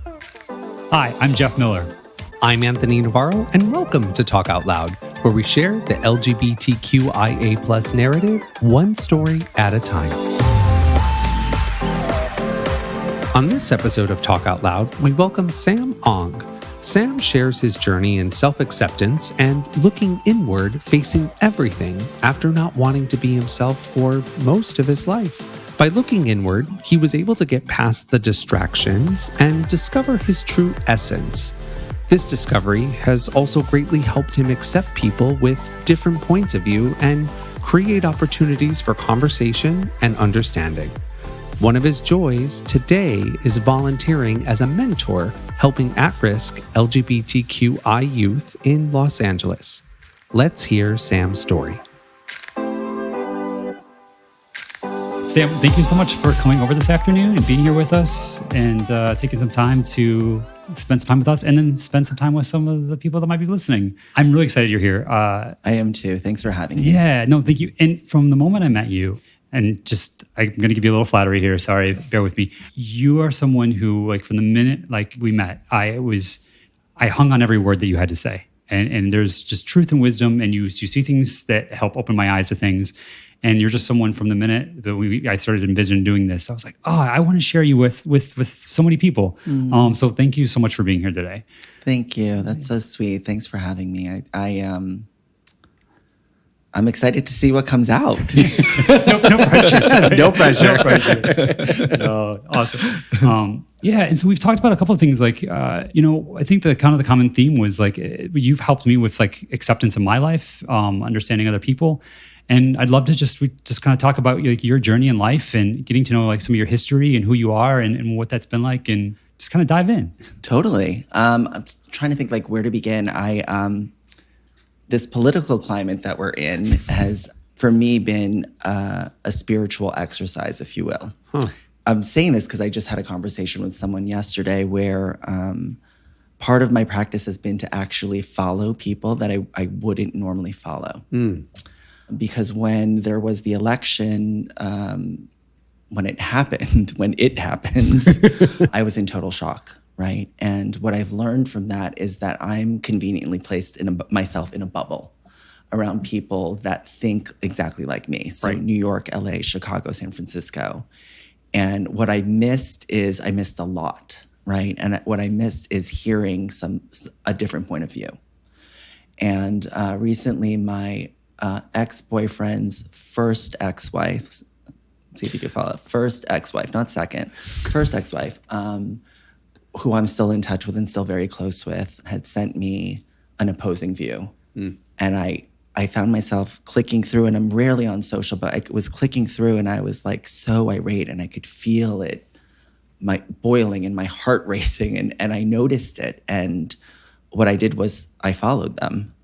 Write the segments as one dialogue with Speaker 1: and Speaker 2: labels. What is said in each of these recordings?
Speaker 1: Hi, I'm Jeff Miller.
Speaker 2: I'm Anthony Navarro, and welcome to Talk Out Loud, where we share the LGBTQIA+ narrative, one story at a time. On this episode of Talk Out Loud, we welcome Sam Ong. Sam shares his journey in self-acceptance and looking inward, facing everything after not wanting to be himself for most of his life. By looking inward, he was able to get past the distractions and discover his true essence. This discovery has also greatly helped him accept people with different points of view and create opportunities for conversation and understanding. One of his joys today is volunteering as a mentor, helping at-risk LGBTQI youth in Los Angeles. Let's hear Sam's story.
Speaker 1: Sam, thank you so much for coming over this afternoon and being here with us and taking some time to spend some time with us and then spend some time with some of the people that might be listening. I'm really excited you're here.
Speaker 3: I am too. Thanks for having me.
Speaker 1: Yeah, no, thank you. And from the moment I met you, and just, I'm going to give you a little flattery here. Sorry, bear with me. You are someone who, like, from the minute we met, I hung on every word that you had to say. And there's just truth and wisdom, and you see things that help open my eyes to things. And you're just someone from the minute that I started envisioning doing this, I was like, oh, I want to share you with so many people. So thank you so much for being here today.
Speaker 3: Thank you. That's so sweet. Thanks for having me. I'm excited to see what comes out.
Speaker 1: No pressure. Sorry.
Speaker 3: No pressure.
Speaker 1: No pressure. No, awesome. Yeah, and so we've talked about a couple of things. Like, I think the common theme was like you've helped me with like acceptance in my life, understanding other people. And I'd love to just kind of talk about like your journey in life and getting to know like some of your history and who you are and what that's been like, and just kind of dive in.
Speaker 3: Totally. I'm trying to think like where to begin. This political climate that we're in has, for me, been a spiritual exercise, if you will. Huh. I'm saying this because I just had a conversation with someone yesterday where part of my practice has been to actually follow people that I wouldn't normally follow. Because when there was the election, when it happened, I was in total shock, right? And what I've learned from that is that I'm conveniently placed myself in a bubble around people that think exactly like me. So right. New York, LA, Chicago, San Francisco. And what I missed a lot, right? And what I missed is hearing a different point of view. And recently my ex-boyfriend's first ex-wife, let's see if you could follow, first ex-wife, not second, first ex-wife, who I'm still in touch with and still very close with, had sent me an opposing view. And I found myself clicking through, and I'm rarely on social, but I was clicking through and I was like so irate, and I could feel it, my boiling and my heart racing, and I noticed it. And what I did was I followed them.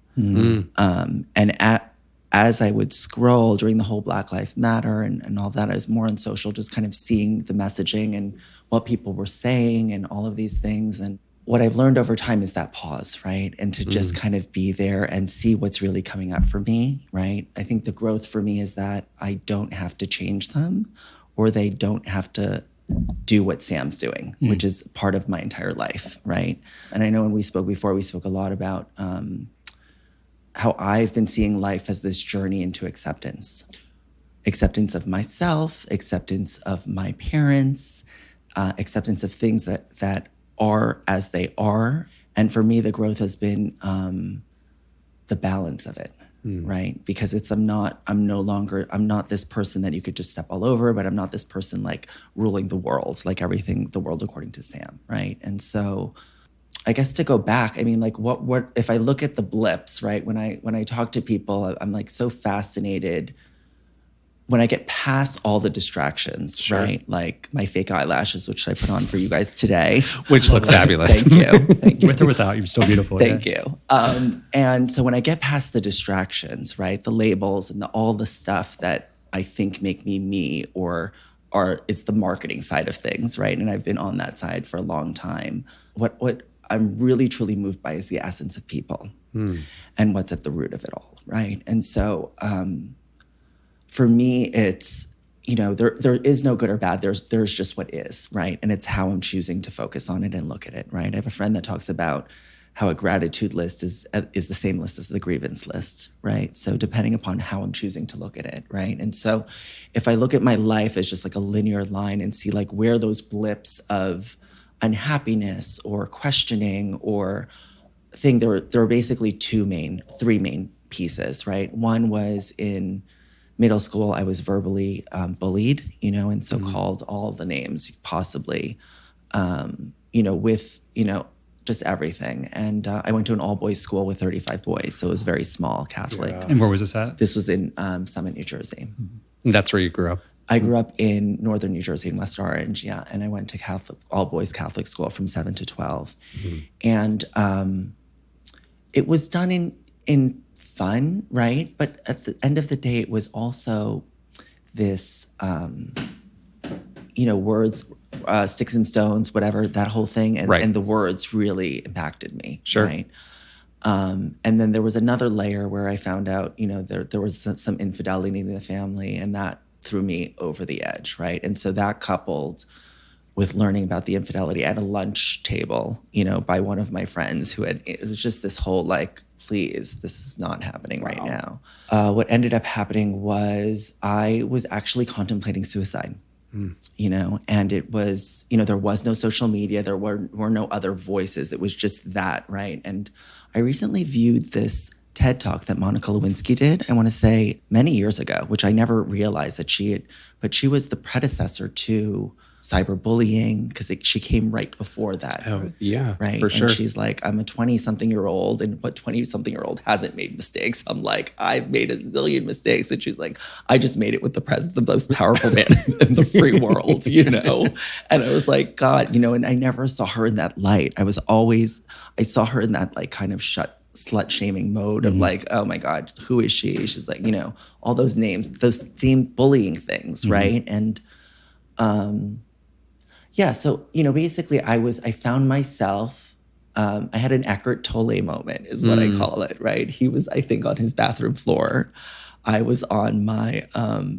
Speaker 3: As I would scroll during the whole Black Lives Matter and all that, I was more on social, just kind of seeing the messaging and what people were saying and all of these things. And what I've learned over time is that pause, right? And to just kind of be there and see what's really coming up for me, right? I think the growth for me is that I don't have to change them, or they don't have to do what Sam's doing, which is part of my entire life, right? And I know when we spoke before, we spoke a lot about how I've been seeing life as this journey into acceptance. Acceptance of myself, acceptance of my parents, acceptance of things that are as they are. And for me, the growth has been the balance of it, right? Because I'm not this person that you could just step all over, but I'm not this person like ruling the world, like everything, the world according to Sam, right? And so I guess to go back, I mean, like what if I look at the blips, right? When I talk to people, I'm like so fascinated when I get past all the distractions, sure. Right? Like my fake eyelashes, which I put on for you guys today.
Speaker 2: Which look fabulous.
Speaker 3: Thank you. Thank you.
Speaker 1: With or without, you're still beautiful.
Speaker 3: Thank you. And so when I get past the distractions, right? The labels and all the stuff that I think make me or it's the marketing side of things, right? And I've been on that side for a long time. What I'm really, truly moved by is the essence of people and what's at the root of it all, right? And so for me, it's there is no good or bad. There's just what is, right? And it's how I'm choosing to focus on it and look at it, right? I have a friend that talks about how a gratitude list is the same list as the grievance list, right? So depending upon how I'm choosing to look at it, right? And so if I look at my life as just like a linear line and see like where those blips of unhappiness or questioning or thing, there were basically three main pieces, right? One was in middle school, I was verbally bullied, and so called all the names possibly, with, just everything. And I went to an all-boys school with 35 boys, so it was very small, Catholic.
Speaker 2: Yeah.
Speaker 1: And where was this at?
Speaker 3: This was in Summit, New Jersey.
Speaker 2: And that's where you grew up?
Speaker 3: I grew up in northern New Jersey, in West Orange, yeah. And I went to all-boys Catholic school from 7 to 12. And it was done in fun, right? But at the end of the day, it was also this, words, sticks and stones, whatever, that whole thing. And,
Speaker 2: right.
Speaker 3: and the words really impacted me,
Speaker 2: sure.
Speaker 3: right? And then there was another layer where I found out, there was some infidelity in the family, and that threw me over the edge, right? And so that coupled with learning about the infidelity at a lunch table, by one of my friends it was just this whole like, please, this is not happening right now. What ended up happening was I was actually contemplating suicide, and it was, there was no social media. There were no other voices. It was just that, right? And I recently viewed this TED Talk that Monica Lewinsky did, I want to say many years ago, which I never realized that but she was the predecessor to cyberbullying, because she came right before that.
Speaker 2: Oh, yeah,
Speaker 3: right.
Speaker 2: For sure.
Speaker 3: And she's like, I'm a 20-something-year-old, and what 20-something-year-old hasn't made mistakes? I'm like, I've made a zillion mistakes. And she's like, I just made it with the most powerful man in the free world, And I was like, God, and I never saw her in that light. I saw her in that like kind of slut shaming mode of like, oh my God, who is she? She's like, all those names, those same bullying things, right? And yeah, so, basically I found myself, I had an Eckhart Tolle moment is what I call it, right? He was, I think, on his bathroom floor. I was on my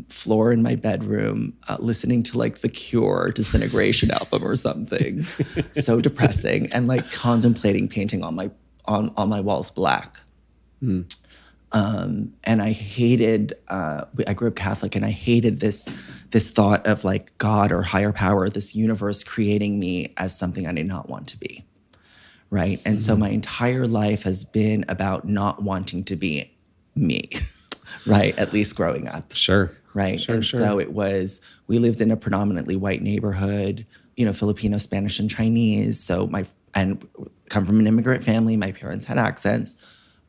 Speaker 3: floor in my bedroom listening to like the Cure Disintegration album or something. So depressing, and like contemplating painting on my walls black. And I hated, I grew up Catholic, and I hated this thought of like God or higher power, this universe creating me as something I did not want to be, right? And so my entire life has been about not wanting to be me, right? At least growing up.
Speaker 2: Sure.
Speaker 3: Right?
Speaker 2: Sure.
Speaker 3: So it was, we lived in a predominantly white neighborhood, Filipino, Spanish, and Chinese. And come from an immigrant family. My parents had accents.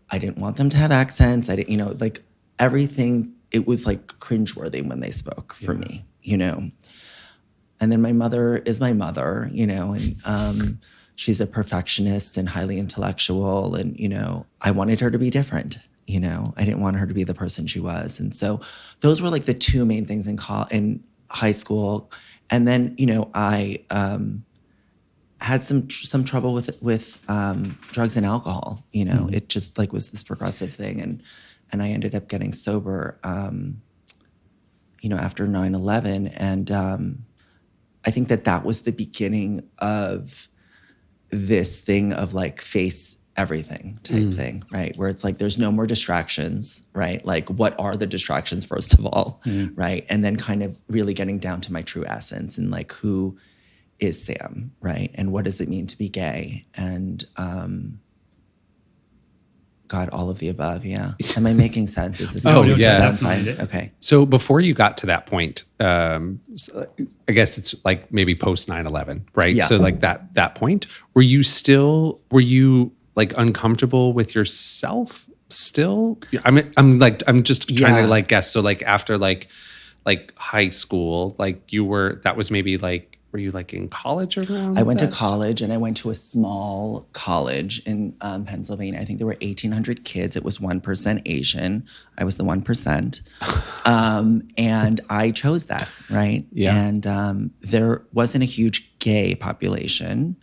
Speaker 3: I didn't want them to have accents. I didn't, like everything, it was like cringeworthy when they spoke for me, And then my mother is my mother, and she's a perfectionist and highly intellectual. And, I wanted her to be different, I didn't want her to be the person she was. And so those were like the two main things in high school. And then, I had some trouble with drugs and alcohol. It just like was this progressive thing, and I ended up getting sober, after 9/11, and I think that was the beginning of this thing of like face everything type thing, right? Where it's like there's no more distractions, right? Like what are the distractions first of all, right? And then kind of really getting down to my true essence and like who is Sam, right? And what does it mean to be gay? And God, all of the above, yeah. Am I making sense? Is this sound fine? Okay.
Speaker 2: So before you got to that point, I guess it's like maybe post 9/11, right?
Speaker 3: Yeah.
Speaker 2: So like that point, were you like uncomfortable with yourself still? I'm just trying to like guess. So like after like high school, like that was maybe like, were you like in college around?
Speaker 3: I went to college, and I went to a small college in Pennsylvania. I think there were 1,800 kids. It was 1% Asian. I was the 1%. And I chose that, right?
Speaker 2: Yeah.
Speaker 3: And there wasn't a huge gay population.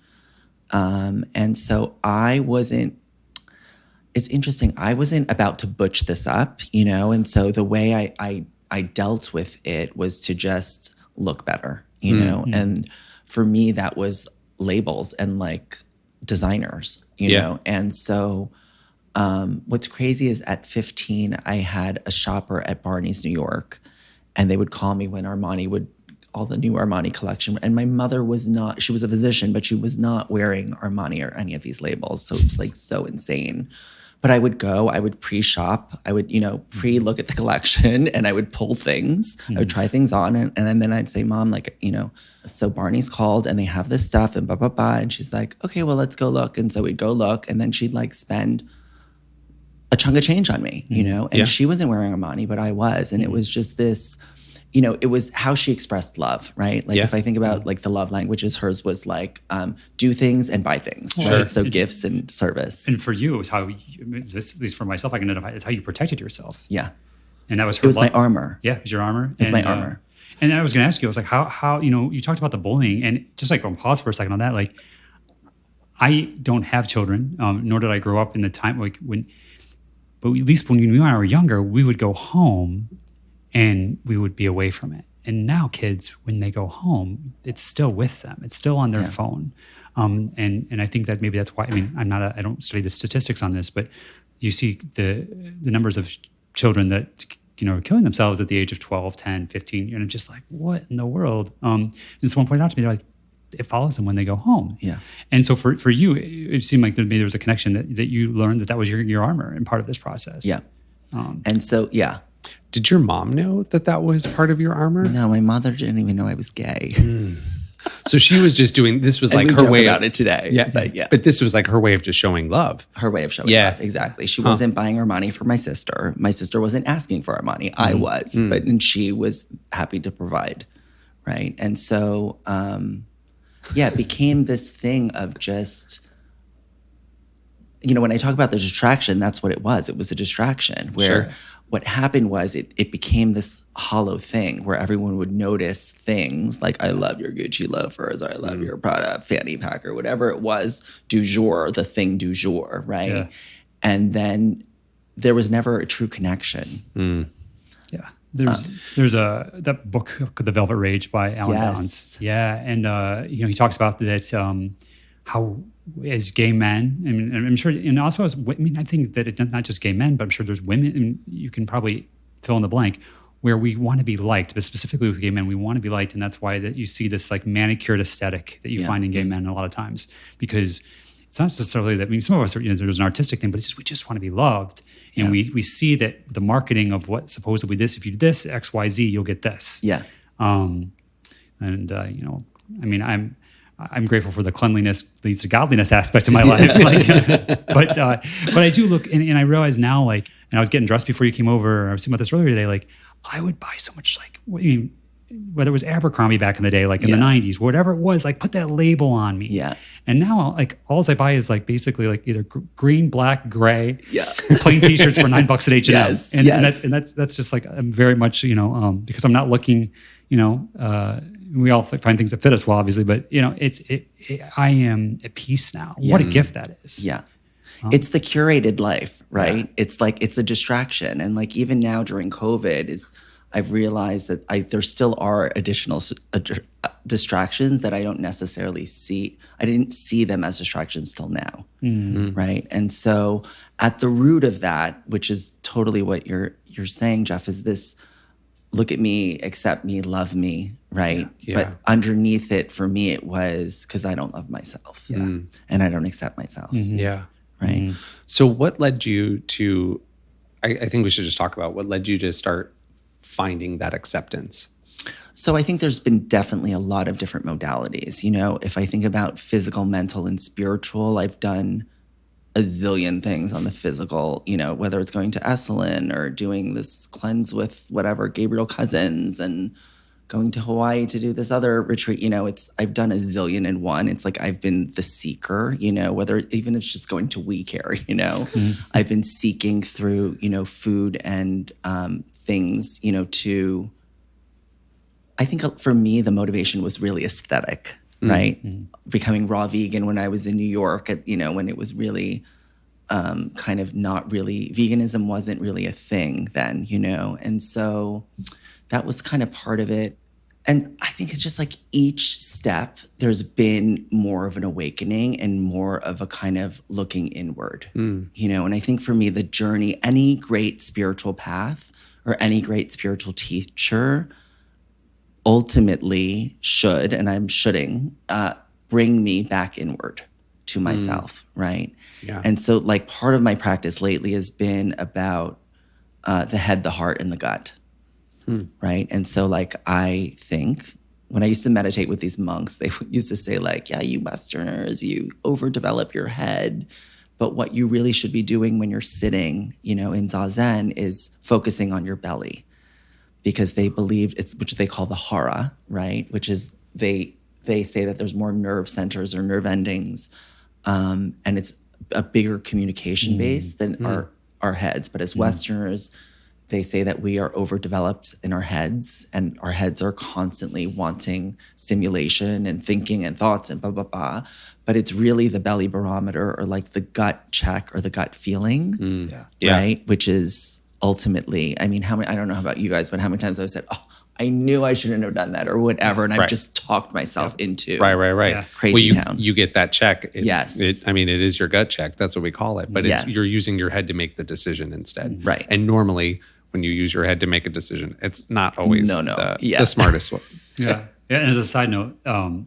Speaker 3: And so it's interesting. I wasn't about to butch this up, and so the way I I dealt with it was to just look better, you know? And for me, that was labels and like designers, you know? And so what's crazy is at 15, I had a shopper at Barney's, New York, and they would call me when all the new Armani collection. And my mother she was a physician, but she was not wearing Armani or any of these labels. So it was like so insane. But I would pre-shop. I would, pre-look at the collection and I would pull things. I would try things on. And then I'd say, Mom, like, so Barney's called and they have this stuff and blah, blah, blah. And she's like, okay, well, let's go look. And so we'd go look. And then she'd like spend a chunk of change on me, And she wasn't wearing Armani, but I was. And it was just this, it was how she expressed love, right? Like if I think about like the love languages, hers was like do things and buy things, right? So gifts and service.
Speaker 1: And for you, it was how, at least for myself, I can identify, it's how you protected yourself.
Speaker 3: Yeah.
Speaker 1: And that was her
Speaker 3: It was my armor.
Speaker 1: Yeah, it was your armor.
Speaker 3: It's my armor.
Speaker 1: And I was going to ask you, I was like, how, you talked about the bullying, and just like, I'll pause for a second on that. Like, I don't have children, nor did I grow up in the time but at least when you and I were younger, we would go home and we would be away from it. And now kids, when they go home, it's still with them. It's still on their phone. And I think that maybe that's why, I don't study the statistics on this, but you see the numbers of children that, are killing themselves at the age of 12, 10, 15, and just like, what in the world? And someone pointed out to me, they're like, it follows them when they go home. Yeah. And so for you, it seemed like there was a connection that you learned that was your armor and part of this process.
Speaker 3: Yeah. And so, yeah.
Speaker 2: Did your mom know that was part of your armor?
Speaker 3: No, my mother didn't even know I was gay.
Speaker 2: So she was just doing, this was like her way
Speaker 3: about it today.
Speaker 2: Yeah. But this was like her way of just showing love.
Speaker 3: Her way of showing love, exactly. She wasn't buying Armani for my sister. My sister wasn't asking for Armani. I was, and she was happy to provide, right? And so, it became this thing of just, when I talk about the distraction, that's what it was. It was a distraction where what happened was it became this hollow thing where everyone would notice things like, I love your Gucci loafers, or I love your Prada fanny pack, or whatever it was, du jour, the thing du jour, right? Yeah. And then there was never a true connection.
Speaker 1: Yeah. There's that book, The Velvet Rage by Alan Downs. Yeah. And, he talks about that, how as gay men, and I'm sure, and also as women, I think that it's not just gay men, but I'm sure there's women, and you can probably fill in the blank, where we want to be liked, but specifically with gay men, we want to be liked. And that's why that you see this like manicured aesthetic that you find in gay men a lot of times, because it's not necessarily that, some of us are, there's an artistic thing, but it's just, we just want to be loved. And we see that the marketing of what supposedly this, if you do this, X, Y, Z, you'll get this. Yeah. I'm grateful for the cleanliness leads to godliness aspect of my life. But I do look, and I realize now, like, and I was getting dressed before you came over, I was thinking about this earlier today, like, I would buy so much, like, whether it was Abercrombie back in the day, like in the 90s, whatever it was, like, put that label on me. Yeah. And now, like, all I buy is like basically like either green, black, gray, plain t-shirts for $9 at H&M. And that's just like, I'm very much, because I'm not looking, we all find things that fit us well, obviously, but I am at peace now. What a gift that is. Yeah.
Speaker 3: It's the curated life, right? Yeah. It's like, it's a distraction. And like, even now during COVID I've realized that there still are additional distractions that I don't necessarily see. I didn't see them as distractions till now, right? And so at the root of that, which is totally what you're saying, Jeff, is this, look at me, accept me, love me, right? Yeah. But underneath it, for me, it was because I don't love myself. Yeah. And I don't accept myself.
Speaker 2: Mm-hmm. Yeah.
Speaker 3: Right?
Speaker 2: Mm-hmm. So what led you to, I think we should just talk about what led you to start finding that acceptance?
Speaker 3: So I think there's been definitely a lot of different modalities. If I think about physical, mental, and spiritual, I've done a zillion things on the physical, whether it's going to Esalen or doing this cleanse with whatever, Gabriel Cousins, and going to Hawaii to do this other retreat. I've done a zillion and one. It's like I've been the seeker, whether even if it's just going to We Care, I've been seeking through, food and things, to, I think for me, the motivation was really aesthetic, right? Mm-hmm. Becoming raw vegan when I was in New York, when it was really kind of not really, veganism wasn't really a thing then, and so that was kind of part of it. And I think it's just like each step, there's been more of an awakening and more of a kind of looking inward, and I think for me, the journey, any great spiritual path or any great spiritual teacher ultimately should, and I'm shoulding, bring me back inward to myself, right?
Speaker 2: Yeah.
Speaker 3: And so like part of my practice lately has been about the head, the heart, and the gut. Right. And so like, I think when I used to meditate with these monks, they used to say like, yeah, you Westerners, you overdevelop your head. But what you really should be doing when you're sitting, in Zazen is focusing on your belly, because they believe which they call the hara, right? Which is, they say that there's more nerve centers or nerve endings. And it's a bigger communication base than our heads. But as Westerners, they say that we are overdeveloped in our heads, and our heads are constantly wanting stimulation and thinking and thoughts and blah, blah, blah. But it's really the belly barometer, or like the gut check or the gut feeling, right? Which is ultimately, I mean, I don't know about you guys, but how many times I've said, oh, I knew I shouldn't have done that or whatever. And I've just talked myself into crazy town.
Speaker 2: You get that check.
Speaker 3: Yes.
Speaker 2: It is your gut check. That's what we call it. But you're using your head to make the decision instead.
Speaker 3: Right.
Speaker 2: And normally when you use your head to make a decision, it's not always the smartest one.
Speaker 1: Yeah. And as a side note,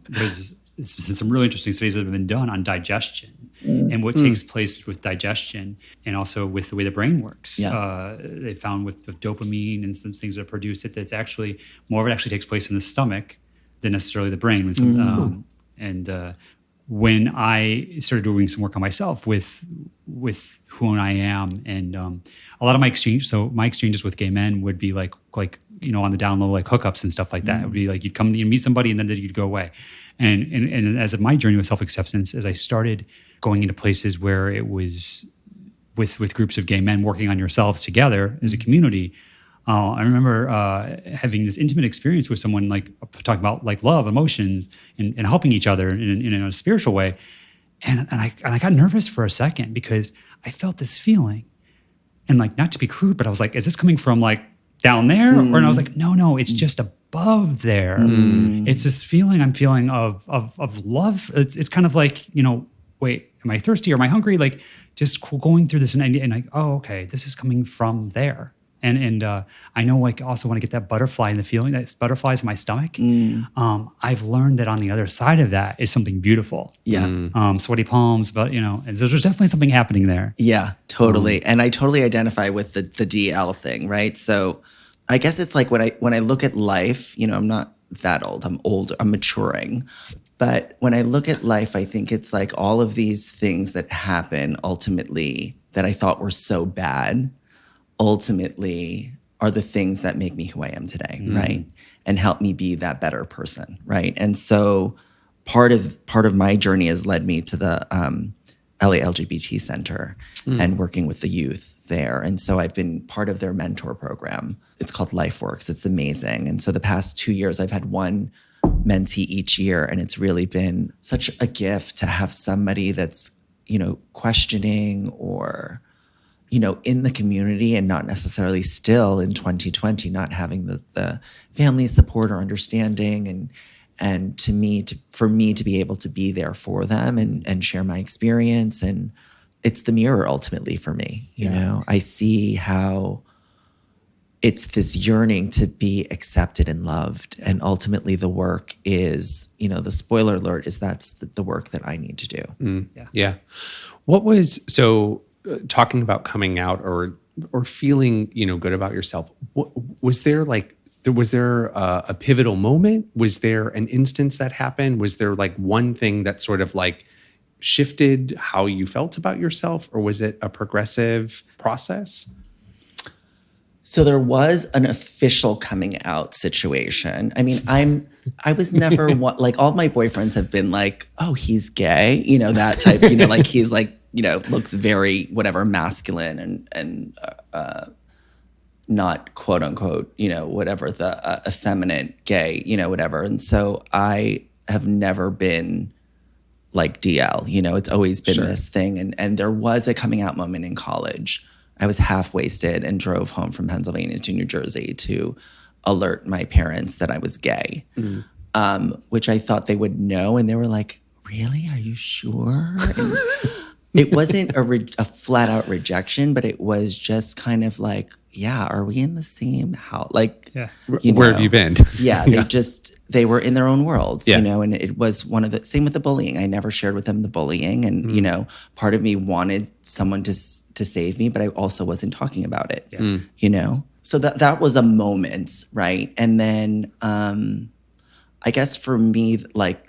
Speaker 1: there's some really interesting studies that have been done on digestion and what takes place with digestion, and also with the way the brain works. They found with dopamine and some things that are produced, that's actually more of it actually takes place in the stomach than necessarily the brain. When I started doing some work on myself with who I am, and a lot of my exchanges with gay men would be like on the down low, like hookups and stuff like that. It would be like you'd come and meet somebody and then you'd go away. And as of my journey with self-acceptance, as I started going into places where it was with groups of gay men working on yourselves together as a community, I remember having this intimate experience with someone, like talking about like love, emotions, and helping each other in a spiritual way. And I got nervous for a second, because I felt this feeling, and like, not to be crude, but I was like, is this coming from like down there? And I was like, no, it's just above there. It's this feeling I'm feeling of love. It's kind of like, wait, am I thirsty or am I hungry? Like just going through this and like, oh, okay, this is coming from there. And I know, like, also when I get that butterfly in the feeling, that butterflies in my stomach, I've learned that on the other side of that is something beautiful. Yeah. Sweaty palms, but, and there's definitely something happening there.
Speaker 3: Yeah, totally. And I totally identify with the DL thing, right? So I guess it's like when I look at life, I'm not that old. I'm old. I'm maturing. But when I look at life, I think it's like all of these things that happen ultimately that I thought were so bad ultimately are the things that make me who I am today, right? And help me be that better person, right? And so part of my journey has led me to the LA LGBT Center and working with the youth there. And so I've been part of their mentor program. It's called LifeWorks. It's amazing. And so the past 2 years, I've had one mentee each year, and it's really been such a gift to have somebody that's, questioning or in the community, and not necessarily still in 2020, not having the family support or understanding, and for me to be able to be there for them and share my experience. And it's the mirror ultimately for me. I see how it's this yearning to be accepted and loved. And ultimately the work is, the spoiler alert is that's the work that I need to do.
Speaker 2: Yeah. What was, talking about coming out or feeling, good about yourself, was there a pivotal moment? Was there an instance that happened? Was there like one thing that sort of like shifted how you felt about yourself, or was it a progressive process?
Speaker 3: So there was an official coming out situation. I mean, I was never like, all my boyfriends have been like, oh, he's gay, that type, like he's like, looks very whatever masculine and not quote unquote, whatever the effeminate gay, whatever. And so I have never been like DL. You know, it's always been this thing. And there was a coming out moment in college. I was half wasted and drove home from Pennsylvania to New Jersey to alert my parents that I was gay, which I thought they would know. And they were like, really? Are you sure? And it wasn't a flat out rejection, but it was just kind of like, yeah, are we in the same house? Like,
Speaker 2: where have you been?
Speaker 3: Yeah, they were in their own worlds, you know, and it was one of the, same with the bullying. I never shared with them the bullying. And, you know, part of me wanted someone to save me, but I also wasn't talking about it, you know? So that was a moment, right? And then I guess for me, like,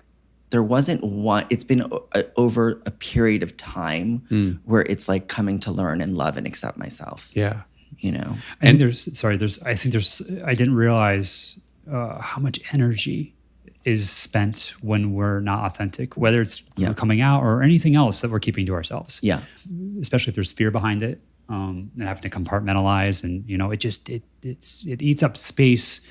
Speaker 3: there wasn't one, it's been over a period of time where it's like coming to learn and love and accept myself.
Speaker 2: Yeah.
Speaker 3: You know?
Speaker 1: I didn't realize how much energy is spent when we're not authentic, whether it's coming out or anything else that we're keeping to ourselves.
Speaker 3: Yeah.
Speaker 1: Especially if there's fear behind it, and having to compartmentalize, and, you know, it eats up space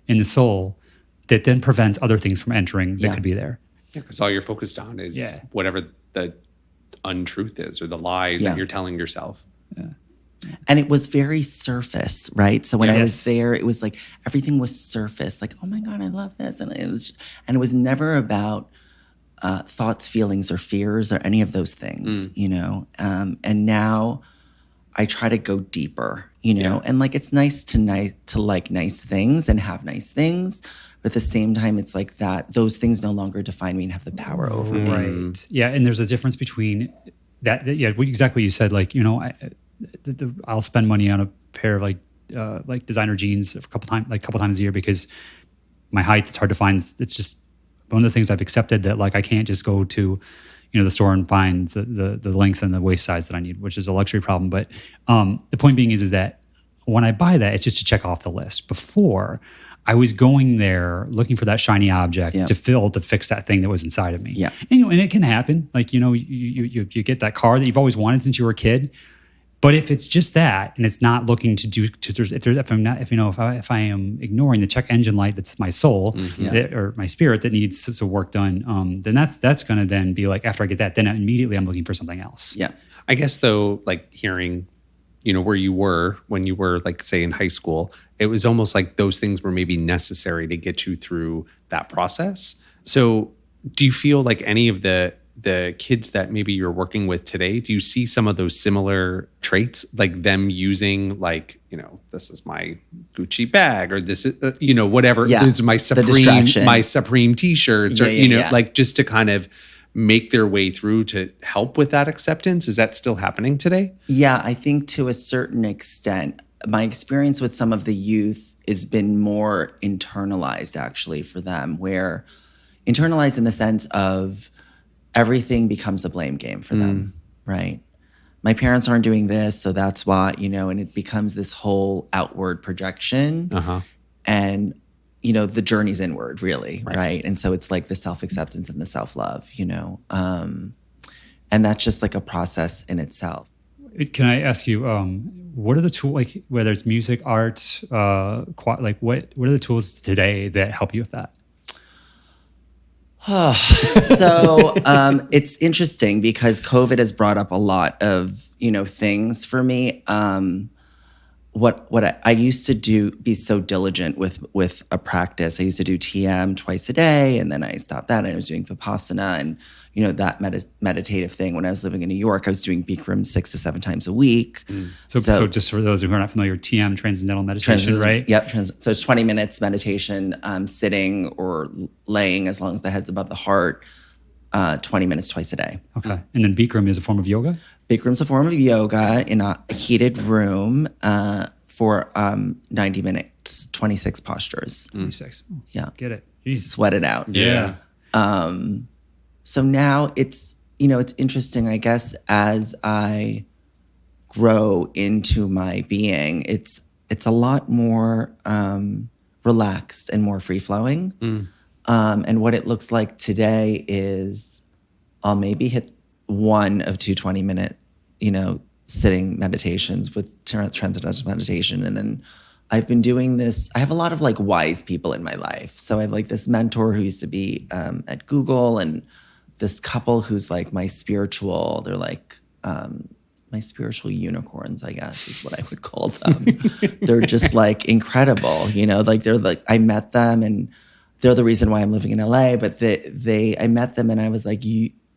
Speaker 1: in the soul that then prevents other things from entering that could be there.
Speaker 2: Yeah, because all you're focused on is whatever the untruth is or the lie that you're telling yourself.
Speaker 1: Yeah.
Speaker 3: And it was very surface, right? So when I was there, it was like everything was surface. Like, oh my God, I love this, and it was never about thoughts, feelings, or fears, or any of those things, you know. And now I try to go deeper, you know. And like, it's nice to like nice things and have nice things. But at the same time, it's like that those things no longer define me and have the power over me.
Speaker 1: Right. Yeah. And there's a difference between that exactly what you said. Like, you know, I'll spend money on a pair of like designer jeans a couple times a year because my height, it's hard to find. It's just one of the things I've accepted, that like I can't just go to, you know, the store and find the length and the waist size that I need, which is a luxury problem. But the point being is that when I buy that, it's just to check off the list. Before, I was going there looking for that shiny object to fix that thing that was inside of me.
Speaker 3: Yeah.
Speaker 1: And, you know, and it can happen. Like, you know, you get that car that you've always wanted since you were a kid. But if it's just that, and it's not looking if I am ignoring the check engine light that's my soul or my spirit that needs some work done, then that's going to then be like, after I get that, then immediately I'm looking for something else.
Speaker 3: Yeah.
Speaker 2: I guess though, like hearing, you know, where you were when you were like, say, in high school, it was almost like those things were maybe necessary to get you through that process. So do you feel like any of the kids that maybe you're working with today, do you see some of those similar traits, like them using, like, you know, this is my Gucci bag, or this is, you know, whatever, this is my Supreme t-shirts, or, you know, like just to kind of make their way through to help with that acceptance? Is that still happening today?
Speaker 3: Yeah, I think to a certain extent. My experience with some of the youth has been more internalized, actually, for them, where internalized in the sense of everything becomes a blame game for them, right? My parents aren't doing this, so that's why, you know, and it becomes this whole outward projection. And, you know, the journey's inward, really, right? And so it's like the self-acceptance and the self-love, you know? And that's just like a process in itself.
Speaker 1: Can I ask you, what are the tools, like whether it's music, art, like what are the tools today that help you with that?
Speaker 3: So it's interesting because COVID has brought up a lot of, you know, things for me. What I used to do, be so diligent with a practice. I used to do TM twice a day, and then I stopped that, and I was doing Vipassana and, you know, that meditative thing. When I was living in New York, I was doing Bikram 6 to 7 times a week.
Speaker 1: So just for those who are not familiar, TM, Transcendental Meditation, right?
Speaker 3: Yep. So it's 20 minutes meditation, sitting or laying, as long as the head's above the heart, 20 minutes twice a day.
Speaker 1: Okay. And then Bikram is a form of yoga?
Speaker 3: Bikram's a form of yoga in a heated room for 90 minutes, 26 postures.
Speaker 1: 26.
Speaker 3: Yeah.
Speaker 1: Get it. Jeez.
Speaker 3: Sweat it out.
Speaker 1: Yeah.
Speaker 3: So now it's, you know, it's interesting, I guess, as I grow into my being, it's a lot more relaxed and more free-flowing. And what it looks like today is I'll maybe hit one of 2 20-minute, you know, sitting meditations with Transcendental Meditation. And then I've been doing this. I have a lot of like wise people in my life. So I have like this mentor who used to be at Google, and this couple who's like my spiritual, they're like my spiritual unicorns, I guess is what I would call them. They're just like incredible, you know, like they're like, I met them and they're the reason why I'm living in LA, but I met them and I was like,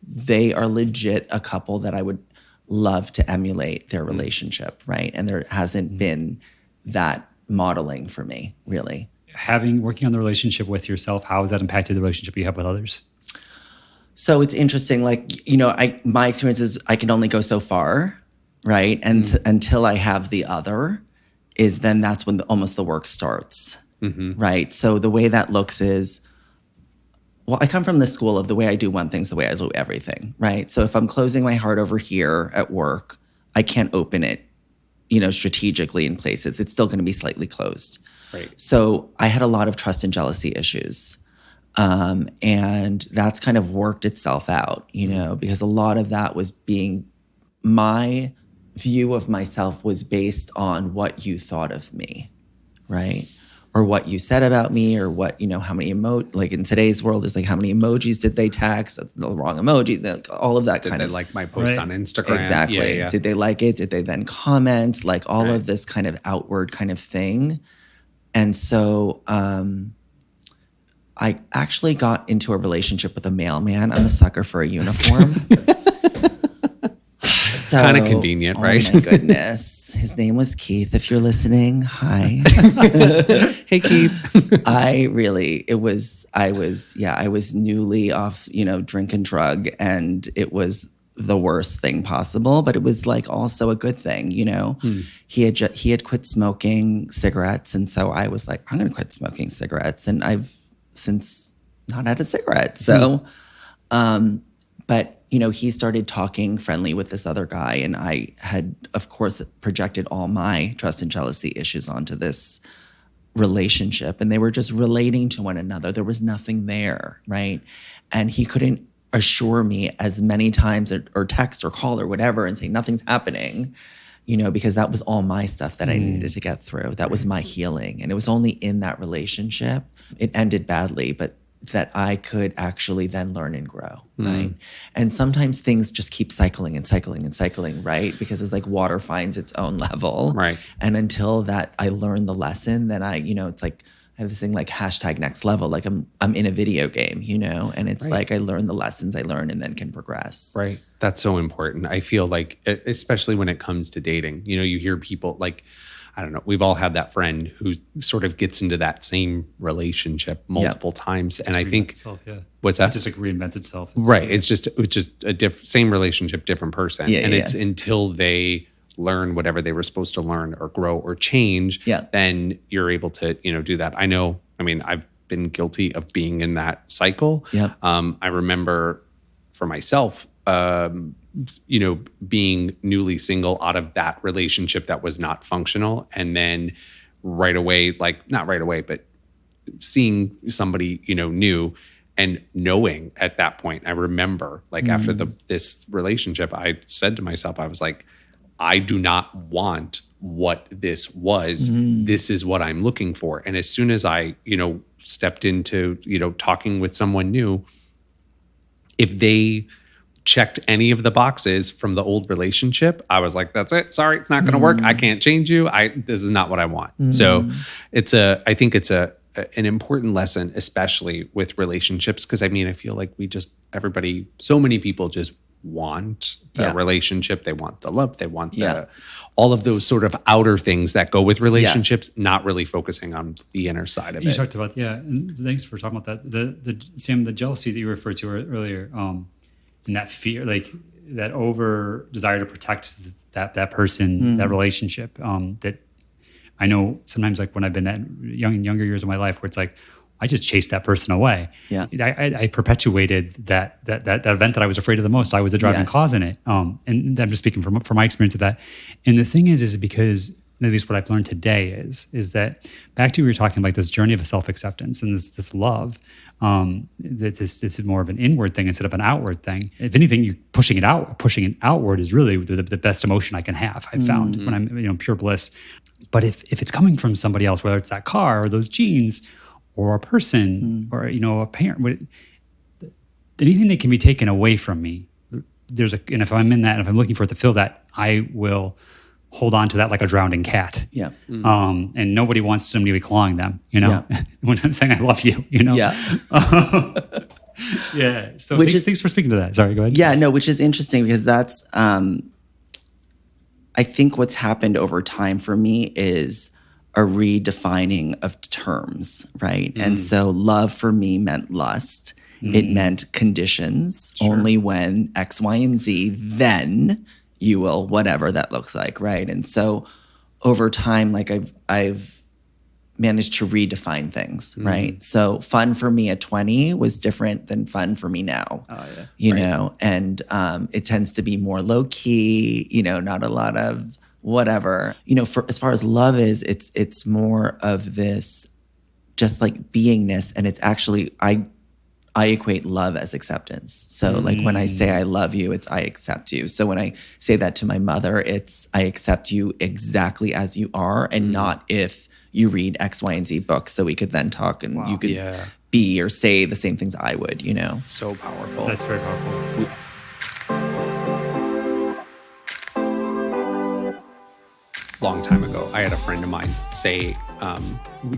Speaker 3: they are legit a couple that I would love to emulate their relationship, right? And there hasn't been that modeling for me, really.
Speaker 1: Working on the relationship with yourself, how has that impacted the relationship you have with others?
Speaker 3: So it's interesting, like, you know, my experience is I can only go so far, right? And until I have the other is then that's when almost the work starts, right? So the way that looks is, well, I come from the school of the way I do one thing's the way I do everything, right? So if I'm closing my heart over here at work, I can't open it, you know, strategically in places. It's still going to be slightly closed.
Speaker 2: Right.
Speaker 3: So I had a lot of trust and jealousy issues. And that's kind of worked itself out, you know, because a lot of that was my view of myself was based on what you thought of me, right? Or what you said about me, or what, you know, how many like in today's world is like, how many emojis did they text? The wrong emoji, all of that
Speaker 2: Did
Speaker 3: kind
Speaker 2: they
Speaker 3: of.
Speaker 2: like my post on Instagram?
Speaker 3: Exactly.
Speaker 2: Yeah.
Speaker 3: Did they like it? Did they then comment? Like all of this kind of outward kind of thing. And so I actually got into a relationship with a mailman. I'm a sucker for a uniform. So,
Speaker 2: kind of convenient, right?
Speaker 3: Oh my goodness. His name was Keith. If you're listening, hi.
Speaker 2: Hey, Keith.
Speaker 3: I was newly off, you know, drink and drug, and it was the worst thing possible, but it was like also a good thing, you know. He had quit smoking cigarettes, and so I was like, I'm going to quit smoking cigarettes, and I've since not had a cigarette. So, but you know, he started talking friendly with this other guy, and I had, of course, projected all my trust and jealousy issues onto this relationship, and they were just relating to one another. There was nothing there, right? And he couldn't assure me as many times or text or call or whatever and say nothing's happening, you know, because that was all my stuff that I needed to get through. That was my healing. And it was only in that relationship, it ended badly, but that I could actually then learn and grow, right? And sometimes things just keep cycling and cycling and cycling, right? Because it's like water finds its own level.
Speaker 2: Right.
Speaker 3: And until that I learn the lesson, then I, you know, it's like I have this thing like #next level, like I'm in a video game, you know, and it's like I learn the lessons I learn and then can progress.
Speaker 2: Right. That's so important. I feel like, especially when it comes to dating, you know, you hear people like, I don't know, we've all had that friend who sort of gets into that same relationship multiple times. And I think, what's that?
Speaker 1: It just like reinvents itself.
Speaker 2: Right. It's just a same relationship, different person. It's until they learn whatever they were supposed to learn or grow or change, then you're able to, you know, do that. I know, I mean, I've been guilty of being in that cycle. I remember for myself, you know, being newly single out of that relationship that was not functional. And then right away, like not right away, but seeing somebody, you know, new and knowing at that point, I remember like after this relationship, I said to myself, I was like, I do not want what this was. This is what I'm looking for. And as soon as I, you know, stepped into, you know, talking with someone new, if they checked any of the boxes from the old relationship, I was like, that's it. Sorry, it's not going to work. I can't change you. This is not what I want. So I think it's an important lesson, especially with relationships. Cause I mean, I feel like so many people just want the relationship. They want the love. They want all of those sort of outer things that go with relationships, not really focusing on the inner side of it.
Speaker 1: You talked about, and thanks for talking about that. Sam, the jealousy that you referred to earlier, and that fear, like that over desire to protect that person, that relationship, that I know sometimes like when I've been in younger years of my life where it's like, I just chased that person away. I perpetuated that event that I was afraid of the most. I was the driving cause in it. And I'm just speaking from my experience of that. And the thing is because at least what I've learned today is that back to what we were talking about, this journey of self-acceptance and this love, this is more of an inward thing instead of an outward thing. If anything, you pushing it outward is really the best emotion I can have. I've found when I'm, you know, pure bliss. But if it's coming from somebody else, whether it's that car or those jeans or a person or, you know, a parent, anything that can be taken away from me, and if I'm in that, and if I'm looking for it to fill that, I will hold on to that like a drowning cat.
Speaker 3: Yeah.
Speaker 1: And nobody wants somebody to be clawing them,
Speaker 3: Yeah.
Speaker 1: when I'm saying I love you,
Speaker 3: Yeah.
Speaker 1: Yeah. So thanks for speaking to that. Sorry, go ahead.
Speaker 3: Yeah, no, which is interesting because that's, I think what's happened over time for me is a redefining of terms, right? And so love for me meant lust. It meant conditions. Only when X, Y, and Z, then you will, whatever that looks like, right? And so over time, like I've managed to redefine things, right? So fun for me at 20 was different than fun for me now.
Speaker 1: Oh, yeah.
Speaker 3: You know, and it tends to be more low key, not a lot of whatever. For as far as love is, it's more of this just like beingness, and it's actually I equate love as acceptance. So like when I say I love you, it's I accept you. So when I say that to my mother, it's I accept you exactly as you are, and not if you read X, Y, and Z books so we could then talk and you could be or say the same things I would,
Speaker 2: So powerful.
Speaker 1: That's very powerful.
Speaker 2: Long time ago, I had a friend of mine say, we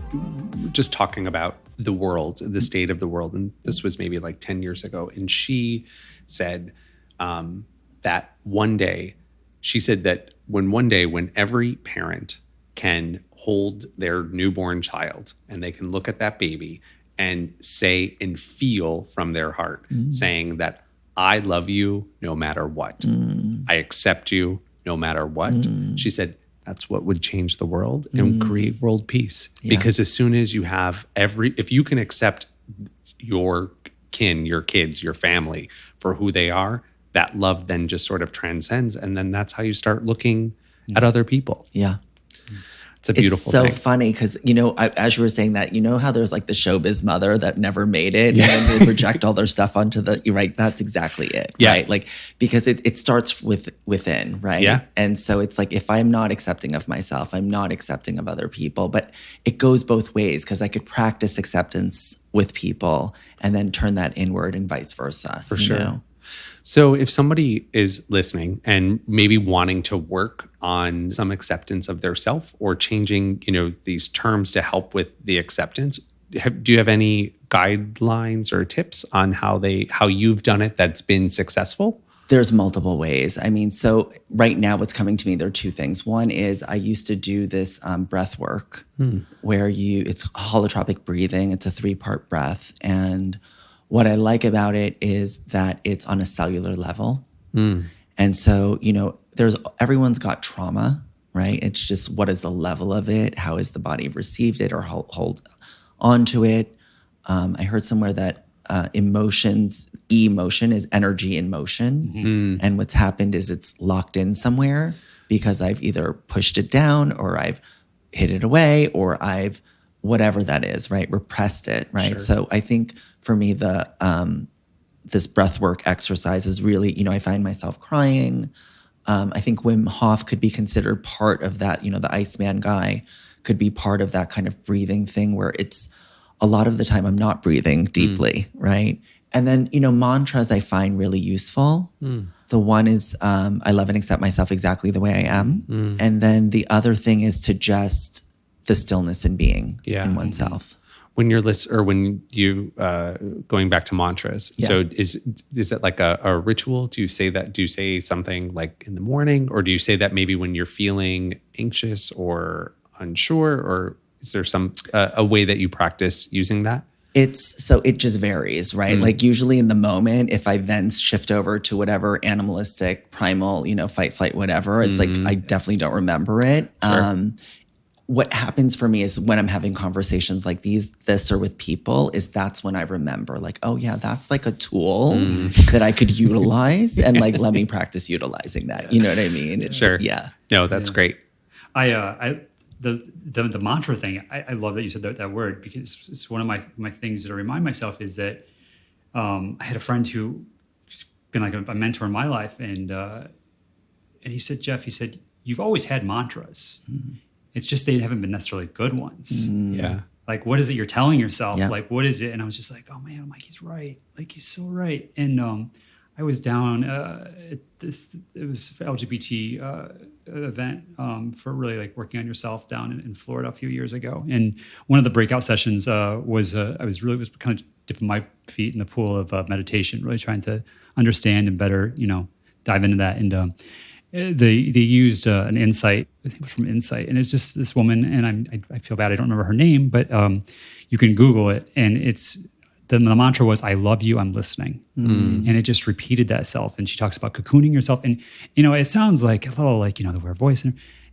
Speaker 2: were just talking about the world, the state of the world. And this was maybe like 10 years ago. And she said that one day, she said that one day when every parent can hold their newborn child and they can look at that baby and say and feel from their heart, saying that I love you no matter what. I accept you no matter what. She said, that's what would change the world and create world peace. Yeah. Because as soon as you have if you can accept your kin, your kids, your family for who they are, that love then just sort of transcends. And then that's how you start looking at other people.
Speaker 3: Yeah.
Speaker 2: It's a beautiful thing.
Speaker 3: It's so funny because, as you were saying that, how there's like the showbiz mother that never made it and then they project all their stuff onto you're right. That's exactly it.
Speaker 2: Yeah.
Speaker 3: Right. Like, because it starts within, right?
Speaker 2: Yeah.
Speaker 3: And so it's like, if I'm not accepting of myself, I'm not accepting of other people, but it goes both ways because I could practice acceptance with people and then turn that inward and vice versa.
Speaker 2: For sure. So if somebody is listening and maybe wanting to work on some acceptance of their self or changing, these terms to help with the acceptance, do you have any guidelines or tips on how you've done it that's been successful?
Speaker 3: There's multiple ways. I mean, so right now what's coming to me, there are two things. One is I used to do this breath work where it's holotropic breathing. It's a 3-part breath. And what I like about it is that it's on a cellular level. And so, everyone's got trauma, right? It's just what is the level of it? How has the body received it or hold onto it? I heard somewhere that emotion is energy in motion. And what's happened is it's locked in somewhere because I've either pushed it down or I've hid it away or I've whatever that is, right? Repressed it, right? Sure. So I think for me, this breath work exercise is really, I find myself crying. I think Wim Hof could be considered part of that, the Iceman guy could be part of that kind of breathing thing where it's a lot of the time I'm not breathing deeply, right? And then, mantras I find really useful. The one is I love and accept myself exactly the way I am. And then the other thing is to just the stillness in being in oneself.
Speaker 2: When you're when you going back to mantras, so is it like a ritual? Do you say something like in the morning, or do you say that maybe when you're feeling anxious or unsure, or is there some a way that you practice using that?
Speaker 3: It just varies, right? Like usually in the moment, if I then shift over to whatever animalistic, primal, fight, flight, whatever, it's like I definitely don't remember it. Sure. What happens for me is when I'm having conversations like this or with people, is that's when I remember like, oh yeah, that's like a tool that I could utilize and like, let me practice utilizing that. You know what I mean?
Speaker 2: Sure.
Speaker 3: Yeah.
Speaker 2: No, that's great.
Speaker 1: The mantra thing, I love that you said that word because it's one of my things that I remind myself is that I had a friend who's been like a mentor in my life and he said, Jeff, you've always had mantras. It's just they haven't been necessarily good ones.
Speaker 2: Yeah.
Speaker 1: Like, what is it you're telling yourself?
Speaker 3: Yeah.
Speaker 1: Like, what is it? And I was just like, oh man, I'm like, he's right. Like, he's so right. And I was down at this, it was LGBT event for really like working on yourself down in Florida a few years ago. And one of the breakout sessions was kind of dipping my feet in the pool of meditation, really trying to understand and better, dive into that. And they used an insight, I think it was from Insight, and it's just this woman, and I feel bad I don't remember her name, but you can Google it, and it's the mantra was, I love you, I'm listening. And it just repeated that self. And she talks about cocooning yourself. And, it sounds like a little like, the weird voice.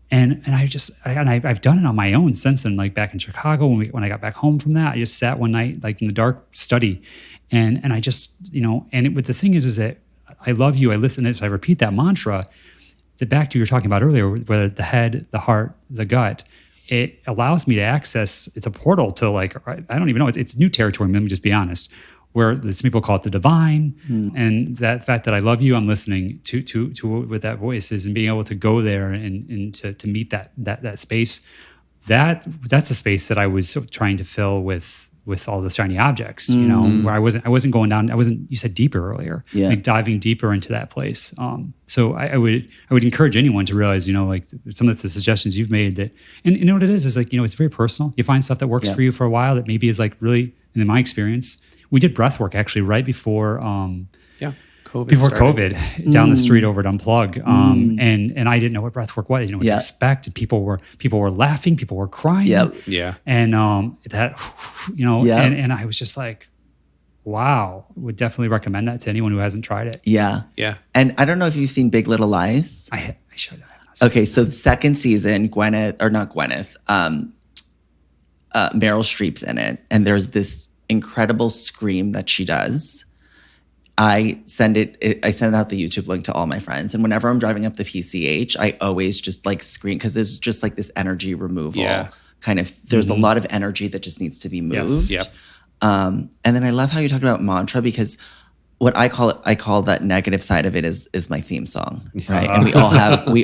Speaker 1: And I've done it on my own since then, like back in Chicago, when I got back home from that, I just sat one night, like in the dark study. And I just, but the thing is that I love you, I listen. If I repeat that mantra, the back to you were talking about earlier, whether the head, the heart, the gut, it allows me to access, it's a portal to like, I don't even know, it's new territory, let me just be honest, where some people call it the divine. And that fact that I love you, I'm listening to what that voice is, and being able to go there and to meet that space, that's a space that I was trying to fill with all the shiny objects, where I wasn't going down. You said deeper earlier, like diving deeper into that place. So I would encourage anyone to realize, like some of the suggestions you've made that, and you know what it is like, it's very personal. You find stuff that works for you for a while that maybe is like really, in my experience, we did breath work actually right before, COVID down the street over at Unplug. And I didn't know what breathwork was, what to expect. And people were laughing, people were crying. And and I was just like, wow, would definitely recommend that to anyone who hasn't tried it.
Speaker 3: Yeah. And I don't know if you've seen Big Little Lies.
Speaker 1: I should have.
Speaker 3: Okay, so the second season, Meryl Streep's in it. And there's this incredible scream that she does. I send out the YouTube link to all my friends. And whenever I'm driving up the PCH, I always just like scream, because there's just like this energy removal kind of, there's a lot of energy that just needs to be moved.
Speaker 2: Yes.
Speaker 3: And then I love how you talked about mantra, because what I call that negative side of it is my theme song, right? And we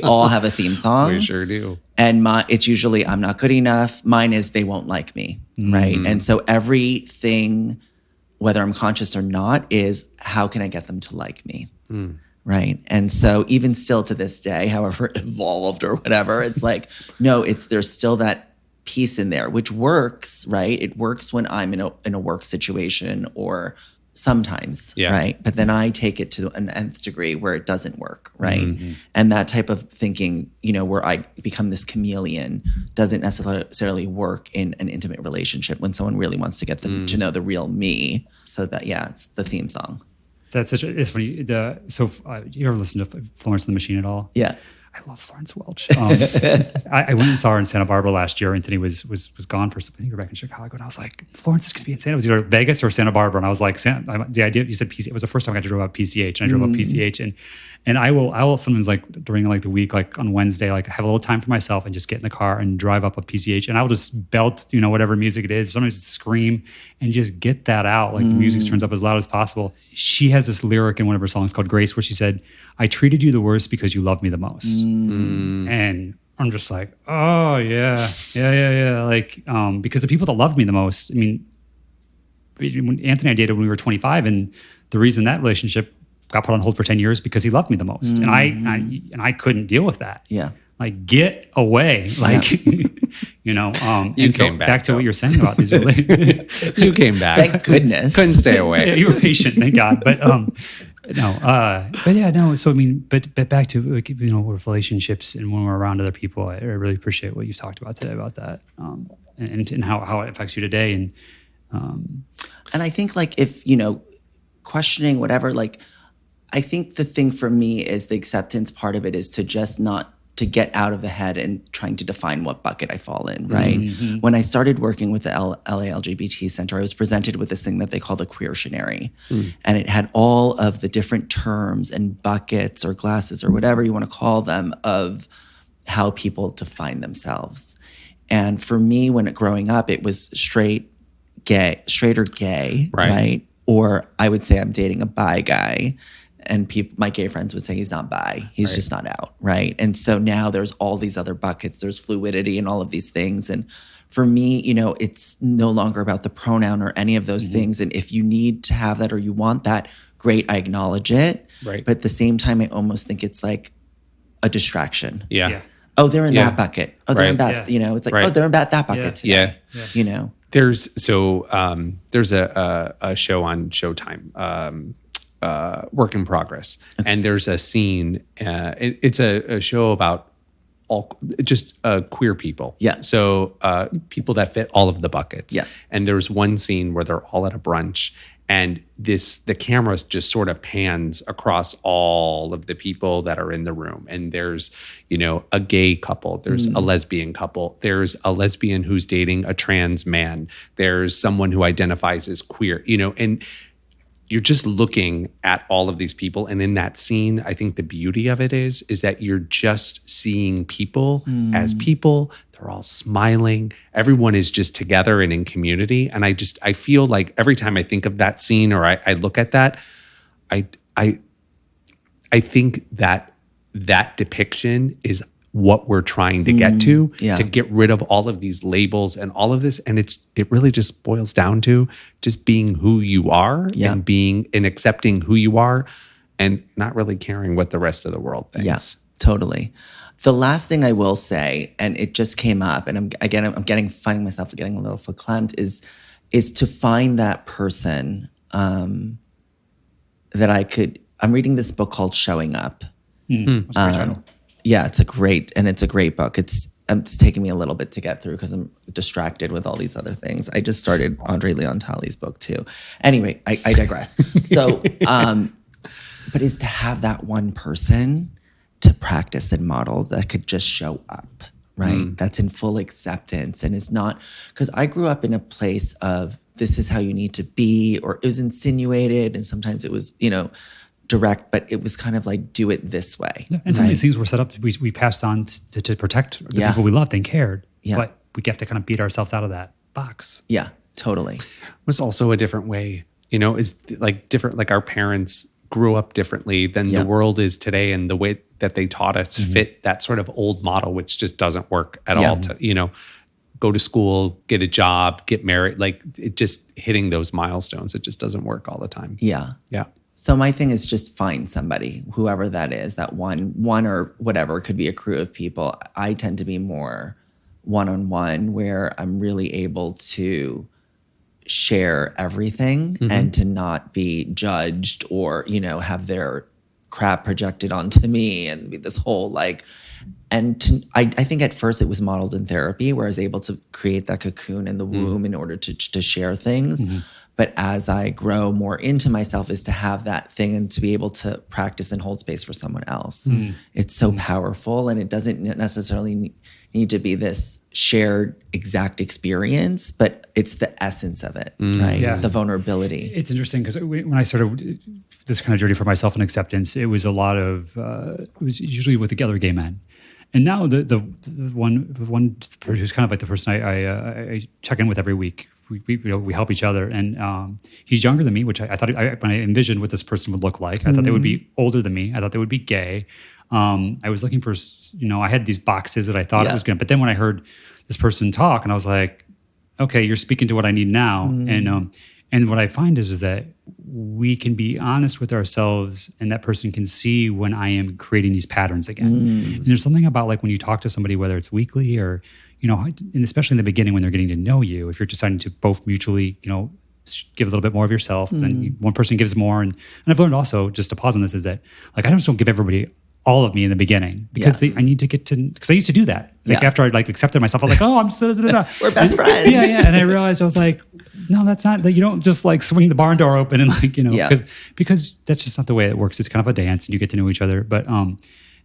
Speaker 3: all have a theme song.
Speaker 2: We sure do.
Speaker 3: And it's usually, I'm not good enough. Mine is, they won't like me, right? And so everything, whether I'm conscious or not, is how can I get them to like me, right? And so even still to this day, however evolved or whatever, it's like, no, there's still that piece in there, which works, right? It works when I'm in a work situation or sometimes, right? But then I take it to an nth degree where it doesn't work, right? And that type of thinking, where I become this chameleon, doesn't necessarily work in an intimate relationship when someone really wants to get them to know the real me. So that, it's the theme song.
Speaker 1: That's it's funny. You ever listen to Florence the Machine at all?
Speaker 3: Yeah.
Speaker 1: I love Florence Welch. I went and saw her in Santa Barbara last year. Anthony was gone for something. I think we were back in Chicago, and I was like, Florence is going to be in Santa. It was either Vegas or Santa Barbara, and I was like, the idea you said PCH. It was the first time I got to drive up PCH, and I drove up PCH, and I will sometimes like during like the week, like on Wednesday, like have a little time for myself and just get in the car and drive up PCH, and I will just belt whatever music it is. Sometimes just scream and just get that out. Like the music turns up as loud as possible. She has this lyric in one of her songs called Grace, where she said, I treated you the worst because you loved me the most. And I'm just like, oh yeah. Like, because the people that loved me the most, I mean, when Anthony and I dated when we were 25, and the reason that relationship got put on hold for 10 years because he loved me the most. And I couldn't deal with that.
Speaker 3: Yeah.
Speaker 1: Like, get away. Like, and so back to what you're saying about these relationships.
Speaker 2: You came back.
Speaker 3: Thank goodness.
Speaker 2: Couldn't stay away.
Speaker 1: Yeah, you were patient, thank God. But So I mean, but back to like, with relationships and when we're around other people, I really appreciate what you've talked about today about that, and how it affects you today. And
Speaker 3: I think like if questioning whatever, like I think the thing for me is the acceptance part of it is to just not to get out of the head and trying to define what bucket I fall in, right? When I started working with the LA LGBT Center, I was presented with this thing that they call the Queertionary. And it had all of the different terms and buckets or glasses or whatever you want to call them of how people define themselves. And for me, when growing up, it was straight or gay, right? Or I would say I'm dating a bi guy. And my gay friends would say he's not bi. He's just not out, right? And so now there's all these other buckets. There's fluidity and all of these things. And for me, it's no longer about the pronoun or any of those things. And if you need to have that or you want that, great, I acknowledge it.
Speaker 2: Right.
Speaker 3: But at the same time, I almost think it's like a distraction.
Speaker 2: Yeah.
Speaker 3: Oh, they're in that bucket. Oh, they're in that, it's like, oh, they're in that bucket today.
Speaker 2: There's a show on Showtime, Work in Progress, and there's a scene. It's a show about all just queer people.
Speaker 3: Yeah.
Speaker 2: So people that fit all of the buckets.
Speaker 3: Yeah.
Speaker 2: And there's one scene where they're all at a brunch, and the camera just sort of pans across all of the people that are in the room. And there's, a gay couple, there's a lesbian couple, there's a lesbian who's dating a trans man, there's someone who identifies as queer, and you're just looking at all of these people. And in that scene, I think the beauty of it is that you're just seeing people as people. They're all smiling. Everyone is just together and in community. And I feel like every time I think of that scene or I look at that, I think that depiction is what we're trying to get to get rid of all of these labels and all of this. And it really just boils down to just being who you are and being and accepting who you are and not really caring what the rest of the world thinks.
Speaker 3: Yeah, totally. The last thing I will say, and it just came up, and finding myself getting a little verklempt, is to find that person that I'm reading this book called Showing Up.
Speaker 1: That's a great title.
Speaker 3: Yeah, it's a great book. It's taking me a little bit to get through because I'm distracted with all these other things. I just started Andre Leon Talley's book too. Anyway, I digress. So, but is to have that one person to practice and model that could just show up, right? That's in full acceptance and is not, because I grew up in a place of this is how you need to be, or it was insinuated, and sometimes it was, direct, but it was kind of like, do it this way.
Speaker 1: Yeah, and some of these things were set up, we passed on to protect the people we loved and cared.
Speaker 3: Yeah.
Speaker 1: But we have to kind of beat ourselves out of that box.
Speaker 3: Yeah, totally.
Speaker 2: It was also a different way, is like different, like our parents grew up differently than the world is today, and the way that they taught us fit that sort of old model, which just doesn't work at all to, go to school, get a job, get married, like it just hitting those milestones. It just doesn't work all the time.
Speaker 3: Yeah.
Speaker 2: Yeah.
Speaker 3: So my thing is just find somebody, whoever that is, that one or whatever, could be a crew of people. I tend to be more one-on-one, where I'm really able to share everything and to not be judged or, have their crap projected onto me and be this whole I think at first it was modeled in therapy, where I was able to create that cocoon in the womb in order to share things. But as I grow more into myself, is to have that thing and to be able to practice and hold space for someone else. It's so powerful, and it doesn't necessarily need to be this shared exact experience, but it's the essence of it, right?
Speaker 1: Yeah.
Speaker 3: The vulnerability.
Speaker 1: It's interesting because when I started this kind of journey for myself and acceptance, it was a lot of, it was usually with the other gay men. And now the one who's kind of like the person I check in with every week, we help each other, and he's younger than me, which I thought when I envisioned what this person would look like, I thought they would be older than me. I thought they would be gay. I was looking for, I had these boxes that I thought it was good, but then when I heard this person talk, and I was like, okay, you're speaking to what I need now, and what I find is that we can be honest with ourselves, and that person can see when I am creating these patterns again. And there's something about like when you talk to somebody, whether it's weekly or and especially in the beginning when they're getting to know you, if you're deciding to both mutually, give a little bit more of yourself, then one person gives more. And I've learned also, just to pause on this, is that like I just don't give everybody all of me in the beginning, because I need to get to, because I used to do that. Like after I accepted myself, I was like, oh, I'm still,
Speaker 3: we're best friends.
Speaker 1: Yeah. And I realized I was like, no, that's not, you don't just like swing the barn door open and because that's just not the way it works. It's kind of a dance and you get to know each other. But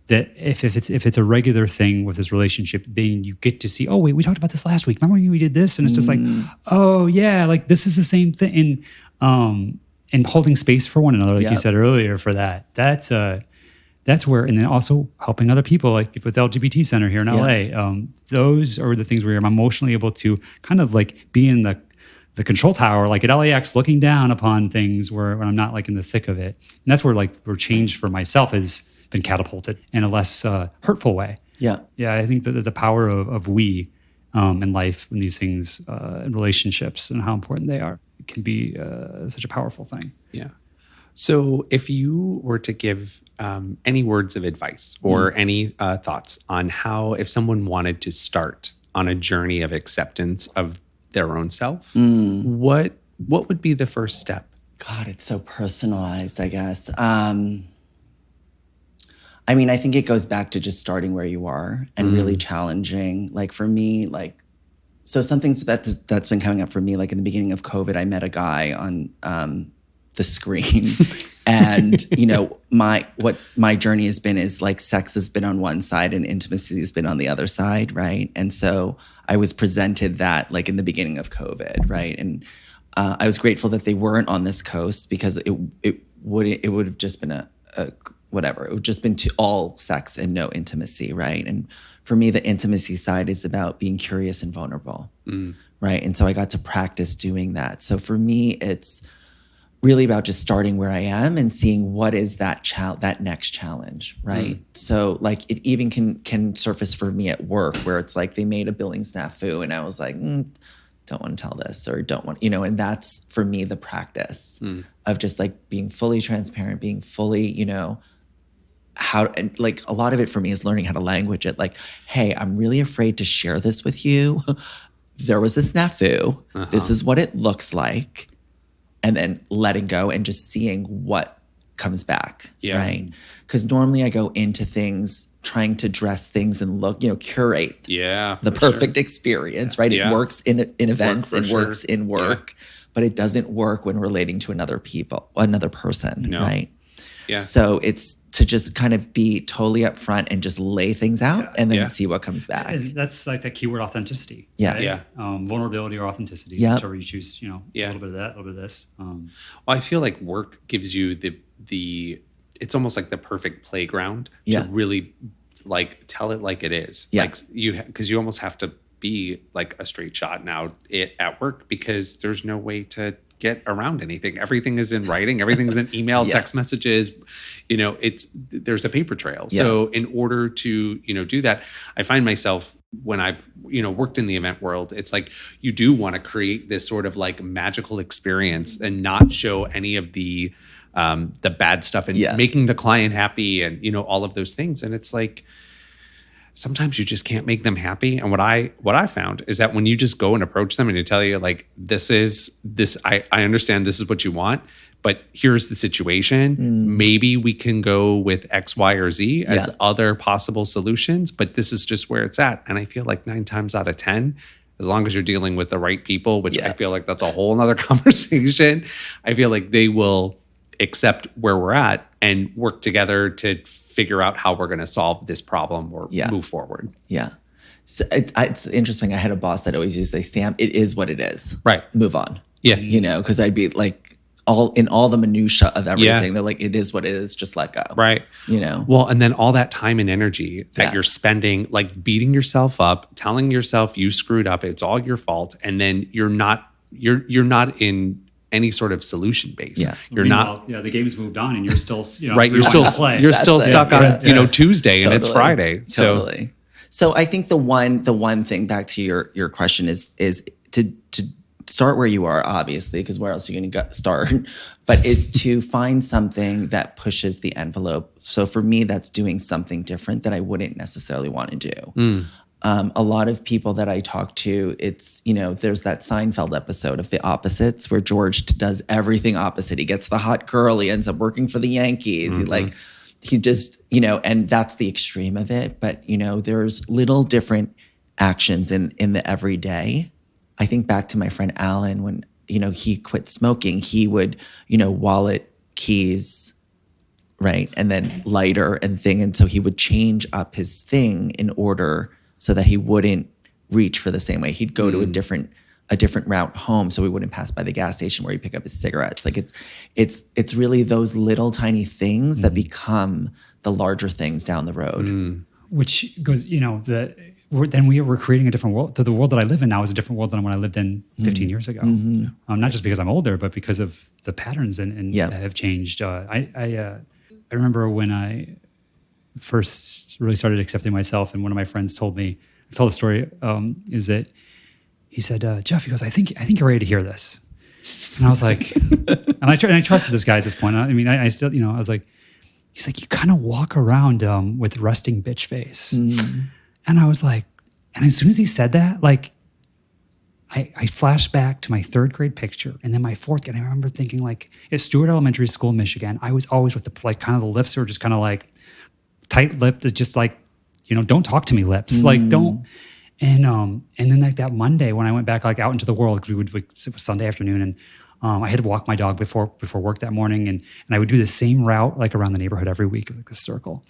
Speaker 1: that if it's a regular thing with this relationship, then you get to see, oh wait, we talked about this last week. Remember when we did this? And it's just like, oh yeah, like this is the same thing. And holding space for one another, like you said earlier, for that. That's where, and then also helping other people, like with the LGBT Center here in LA. Those are the things where I'm emotionally able to kind of like be in the control tower, like at LAX, looking down upon things when I'm not like in the thick of it. And that's where change for myself has been catapulted in a less hurtful way. Yeah. I think that the power of we in life, and these things, in relationships, and how important they are. It can be such a powerful thing.
Speaker 2: Yeah. So if you were to give any words of advice or any thoughts on how, if someone wanted to start on a journey of acceptance of their own self, what would be the first step?
Speaker 3: God, it's so personalized, I guess. I mean, I think it goes back to just starting where you are and really challenging. Like for me, like, so some things that's been coming up for me, like in the beginning of COVID, I met a guy on the screen. And, you know, what my journey has been is like sex has been on one side and intimacy has been on the other side, right? And so I was presented that like in the beginning of COVID, right? And I was grateful that they weren't on this coast, because it would have just been a whatever. It would just been all sex and no intimacy, right? And for me, the intimacy side is about being curious and vulnerable, right? And so I got to practice doing that. So for me, it's really about just starting where I am and seeing what is that next challenge, right? So like it even can surface for me at work, where it's like they made a billing snafu and I was like, don't want to tell this, or don't want, you know, and that's for me the practice of just like being fully transparent, being fully, you know, and like a lot of it for me is learning how to language it. Like, hey, I'm really afraid to share this with you. There was a snafu. This is what it looks like. And then letting go and just seeing what comes back, right? Because normally I go into things trying to dress things and look, you know, curate the perfect experience, right? It works in events, it works in work, but it doesn't work when relating to another person, right? Yeah. So it's to just kind of be totally upfront and just lay things out and then see what comes back.
Speaker 1: That's like that keyword authenticity.
Speaker 3: Yeah.
Speaker 1: Right?
Speaker 3: Yeah.
Speaker 1: Vulnerability or authenticity, whichever you choose, you know, a little bit of that, a little bit of this.
Speaker 2: Well, I feel like work gives you the it's almost like the perfect playground to really like tell it like it is.
Speaker 3: Yeah.
Speaker 2: Like because you almost have to be like a straight shot now at work, because there's no way to get around anything. Everything is in writing. Everything's in email, text messages. You know, there's a paper trail. So in order to, you know, do that, I find myself when I've, you know, worked in the event world, it's like you do want to create this sort of like magical experience and not show any of the bad stuff and making the client happy and, you know, all of those things. And it's like, sometimes you just can't make them happy. And what I found is that when you just go and approach them and you tell you like, I understand this is what you want, but here's the situation. Maybe we can go with X, Y, or Z as other possible solutions, but this is just where it's at. And I feel like 9 times out of 10, as long as you're dealing with the right people, which I feel like that's a whole nother conversation, I feel like they will accept where we're at and work together to figure out how we're going to solve this problem or move forward. Yeah.
Speaker 3: So it's interesting. I had a boss that always used to say, Sam, it is what it is.
Speaker 2: Right.
Speaker 3: Move on.
Speaker 2: Yeah.
Speaker 3: You know, because I'd be like all the minutia of everything. They're like, it is what it is. Just let go.
Speaker 2: Right.
Speaker 3: You know?
Speaker 2: Well, and then all that time and energy that you're spending, like beating yourself up, telling yourself you screwed up, it's all your fault. And then you're not in any sort of solution base.
Speaker 3: Yeah.
Speaker 2: You're not.
Speaker 1: Yeah, the game's moved on, and you're still, you know,
Speaker 2: right. You're still stuck on you know, Tuesday and it's Friday.
Speaker 3: Totally. So I think the one thing, back to your question, is to start where you are, obviously, because where else are you going to start? But is to find something that pushes the envelope. So for me, that's doing something different that I wouldn't necessarily want to do. A lot of people that I talk to, it's, you know, there's that Seinfeld episode of The Opposites where George does everything opposite. He gets the hot girl. He ends up working for the Yankees. He just, you know, and that's the extreme of it. But, you know, there's little different actions in the everyday. I think back to my friend Alan, when, you know, he quit smoking, he would, you know, wallet, keys, right? And then lighter and thing. And so he would change up his thing in order so that he wouldn't reach for the same way. He'd go to a different route home, so he wouldn't pass by the gas station where he'd pick up his cigarettes. Like it's really those little tiny things that become the larger things down the road.
Speaker 1: Which goes, you know, then we're creating a different world. The world that I live in now is a different world than when I lived in 15 years ago. Not just because I'm older, but because of the patterns and have changed. I remember when I first really started accepting myself, and one of my friends told me, tell the story, is that he said, Jeff, he goes, I think you're ready to hear this. And I was like, and I trusted this guy at this point. I mean, I still, you know, I was like, he's like, you kind of walk around with resting bitch face. And I was like, and as soon as he said that, like, I flashed back to my 3rd grade picture and then my 4th grade. And I remember thinking, like, at Stewart Elementary School in Michigan, I was always with the, like, kind of the lips that were just kind of like tight-lipped, just like, you know, don't talk to me lips. Like, don't. And then like that Monday when I went back like out into the world, because it was Sunday afternoon, and I had to walk my dog before work that morning, and I would do the same route like around the neighborhood every week, like this circle.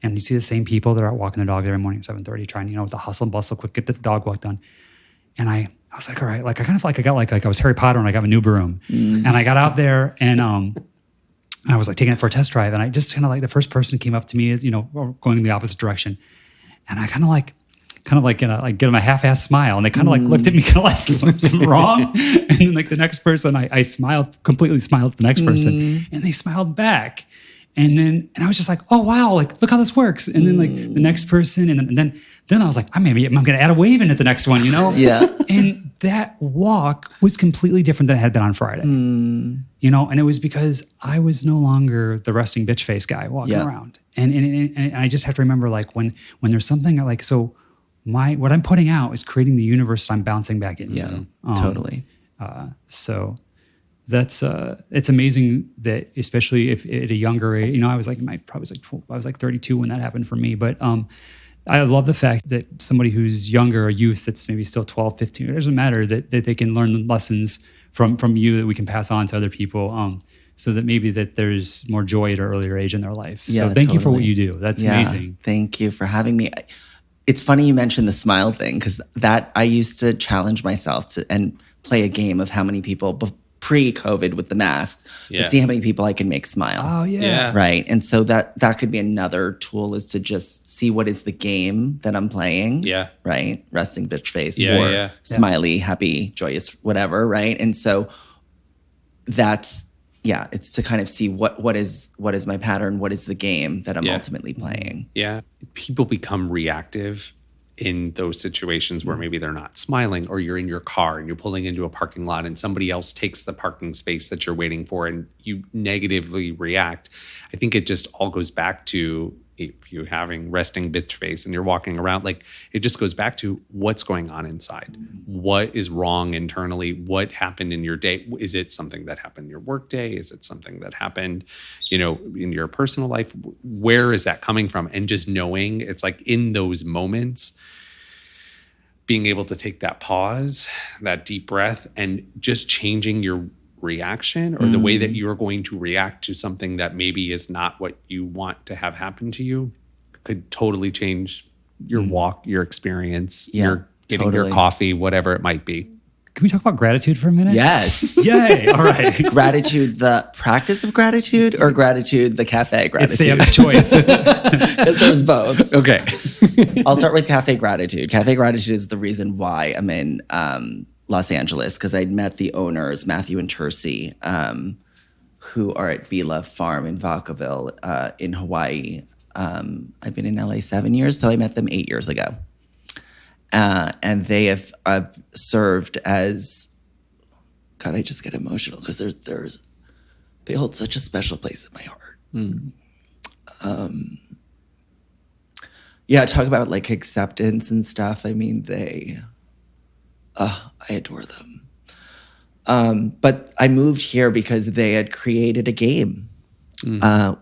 Speaker 1: And you see the same people that are out walking the dog every morning at 7:30, trying, you know, with the hustle and bustle, quick, get the dog walk done. And I was like, all right, like I kind of like I got like I was Harry Potter and I got a new broom, and I got out there and I was like taking it for a test drive, and I just kind of like the first person came up to me is, you know, going in the opposite direction, and I kind of like give them a half-assed smile, and they kind of like looked at me kind of like, was something wrong? And then like the next person, I completely smiled at the next person, and they smiled back. And I was just like, oh wow, like look how this works. And then like the next person, and then I was like, I'm going to add a wave in at the next one, you know?
Speaker 3: Yeah.
Speaker 1: And that walk was completely different than it had been on Friday. You know, and it was because I was no longer the resting bitch face guy walking around. And I just have to remember, like, when there's something like, so what I'm putting out is creating the universe that I'm bouncing back into.
Speaker 3: Yeah, totally.
Speaker 1: So that's it's amazing that, especially if at a younger age, you know, I was like 32 when that happened for me. But I love the fact that somebody who's younger, a youth that's maybe still 12, 15, it doesn't matter, that they can learn lessons from you that we can pass on to other people. So that maybe that there's more joy at an earlier age in their life.
Speaker 3: Yeah,
Speaker 1: so thank you for what you do. That's amazing.
Speaker 3: Thank you for having me. It's funny you mentioned the smile thing, because that I used to challenge myself to and play a game of how many people pre-COVID with the masks, but see how many people I can make smile.
Speaker 1: Oh yeah.
Speaker 3: Right. And so that could be another tool, is to just see what is the game that I'm playing. Yeah. Right. Resting bitch face or smiley, happy, joyous, whatever. Right. And so that's, it's to kind of see what is my pattern, what is the game that I'm ultimately playing.
Speaker 2: Yeah. People become reactive in those situations where maybe they're not smiling, or you're in your car and you're pulling into a parking lot and somebody else takes the parking space that you're waiting for and you negatively react. I think it just all goes back to, if you're having resting bitch face and you're walking around, like, it just goes back to what's going on inside. What is wrong internally? What happened in your day? Is it something that happened in your work day? Is it something that happened, you know, in your personal life? Where is that coming from? And just knowing, it's like in those moments, being able to take that pause, that deep breath, and just changing your reaction, or the way that you're going to react to something that maybe is not what you want to have happen to you, could totally change your walk, your experience, your getting your coffee, whatever it might be.
Speaker 1: Can we talk about gratitude for a minute?
Speaker 3: Yes.
Speaker 1: Yay. All right.
Speaker 3: Gratitude, the practice of gratitude, or gratitude, the cafe gratitude?
Speaker 1: It's Sam's choice.
Speaker 3: Because there's both.
Speaker 2: Okay.
Speaker 3: I'll start with cafe gratitude. Cafe gratitude is the reason why I'm in Los Angeles, because I'd met the owners, Matthew and Tercy, who are at Be Love Farm in Vacaville in Hawaii. I've been in LA 7 years, so I met them 8 years ago. And they have served as, God, I just get emotional, because they hold such a special place in my heart. Talk about like acceptance and stuff. I mean, I adore them. But I moved here because they had created a game,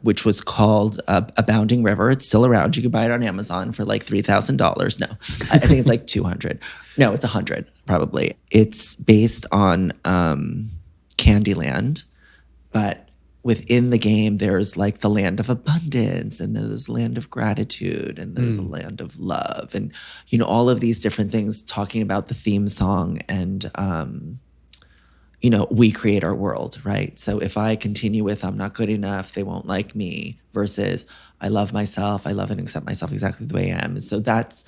Speaker 3: which was called Abounding River. It's still around. You can buy it on Amazon for like $3,000. No, I think it's like $200. No, it's $100 probably. It's based on Candyland, but within the game, there's like the land of abundance, and there's land of gratitude, and there's a land of love, and you know, all of these different things, talking about the theme song, and you know, we create our world, right? So if I continue with I'm not good enough, they won't like me, versus I love myself, I love and accept myself exactly the way I am. And so that's,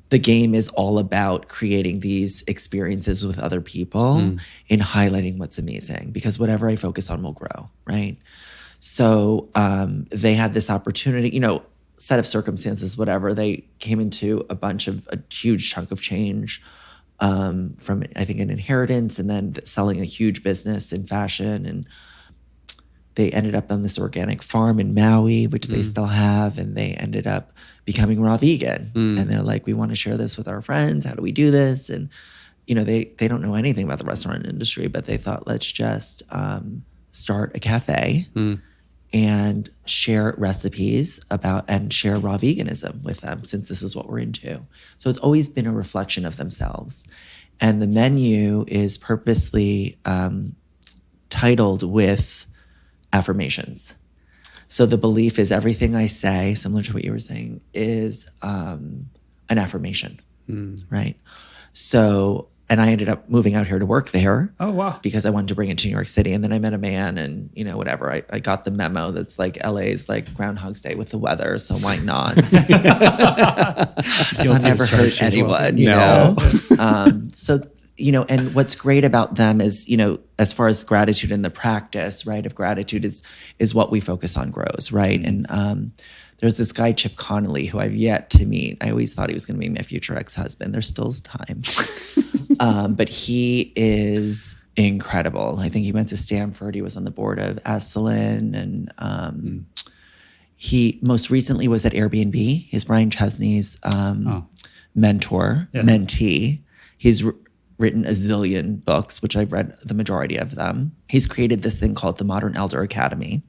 Speaker 3: the game is all about creating these experiences with other people and highlighting what's amazing, because whatever I focus on will grow, right? So they had this opportunity, you know, set of circumstances, whatever, they came into a huge chunk of change from, I think, an inheritance, and then selling a huge business in fashion. And they ended up on this organic farm in Maui, which they still have, and they ended up becoming raw vegan. And they're like, we want to share this with our friends. How do we do this? And, they don't know anything about the restaurant industry, but they thought, let's just start a cafe and share recipes and share raw veganism with them, since this is what we're into. So it's always been a reflection of themselves. And the menu is purposely titled with affirmations. So the belief is everything I say, similar to what you were saying, is an affirmation, right? So, and I ended up moving out here to work there.
Speaker 1: Oh, wow.
Speaker 3: Because I wanted to bring it to New York City. And then I met a man, and, whatever. I got the memo that's like, LA's like Groundhog's Day with the weather, so why not? So I never hurt anyone, you know? So, and what's great about them is, as far as gratitude and the practice, right, of gratitude is what we focus on grows, right? And there's this guy, Chip Connolly, who I've yet to meet. I always thought he was going to be my future ex-husband. There's still time. But he is incredible. I think he went to Stanford. He was on the board of Esalen. And he most recently was at Airbnb. He's Brian Chesney's mentor, mentee. He's written a zillion books, which I've read the majority of them. He's created this thing called the Modern Elder Academy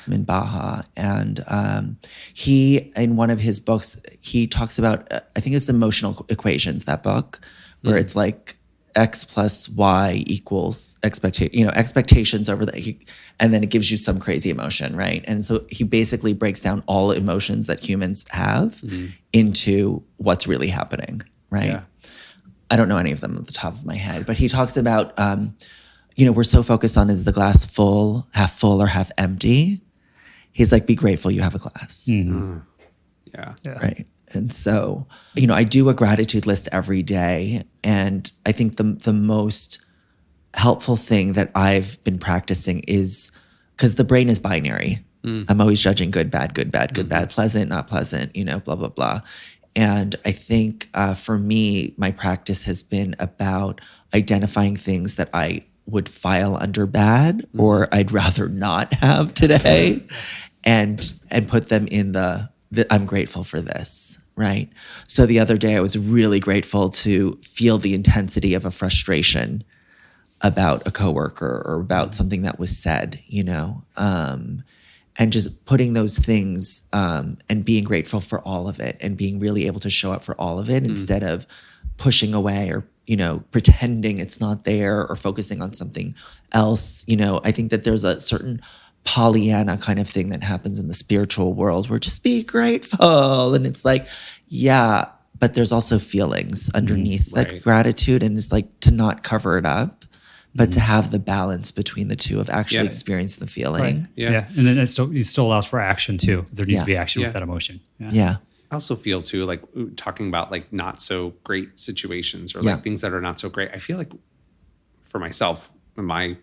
Speaker 3: in Baja. And he, in one of his books, he talks about, I think it's Emotional Equations, that book, where it's like X plus Y equals expectations over and then it gives you some crazy emotion, right? And so he basically breaks down all emotions that humans have into what's really happening, right? Yeah. I don't know any of them at the top of my head, but he talks about, we're so focused on, is the glass full or half empty? He's like, be grateful you have a glass.
Speaker 2: Yeah.
Speaker 3: Right. And so, I do a gratitude list every day. And I think the most helpful thing that I've been practicing is, because the brain is binary. I'm always judging good, bad, pleasant, not pleasant, blah, blah, blah. And I think for me, my practice has been about identifying things that I would file under bad or I'd rather not have today and put them in the I'm grateful for this, right? So the other day I was really grateful to feel the intensity of a frustration about a coworker or about something that was said, and just putting those things and being grateful for all of it and being really able to show up for all of it instead of pushing away or, pretending it's not there or focusing on something else. I think that there's a certain Pollyanna kind of thing that happens in the spiritual world where just be grateful. And it's like, yeah, but there's also feelings underneath that gratitude. And it's like to not cover it up, but to have the balance between the two of actually experiencing the feeling.
Speaker 1: Right. Yeah. And then it still allows for action too. There needs to be action with that emotion.
Speaker 3: Yeah.
Speaker 2: I also feel too, like talking about like not so great situations or like things that are not so great. I feel like for myself, my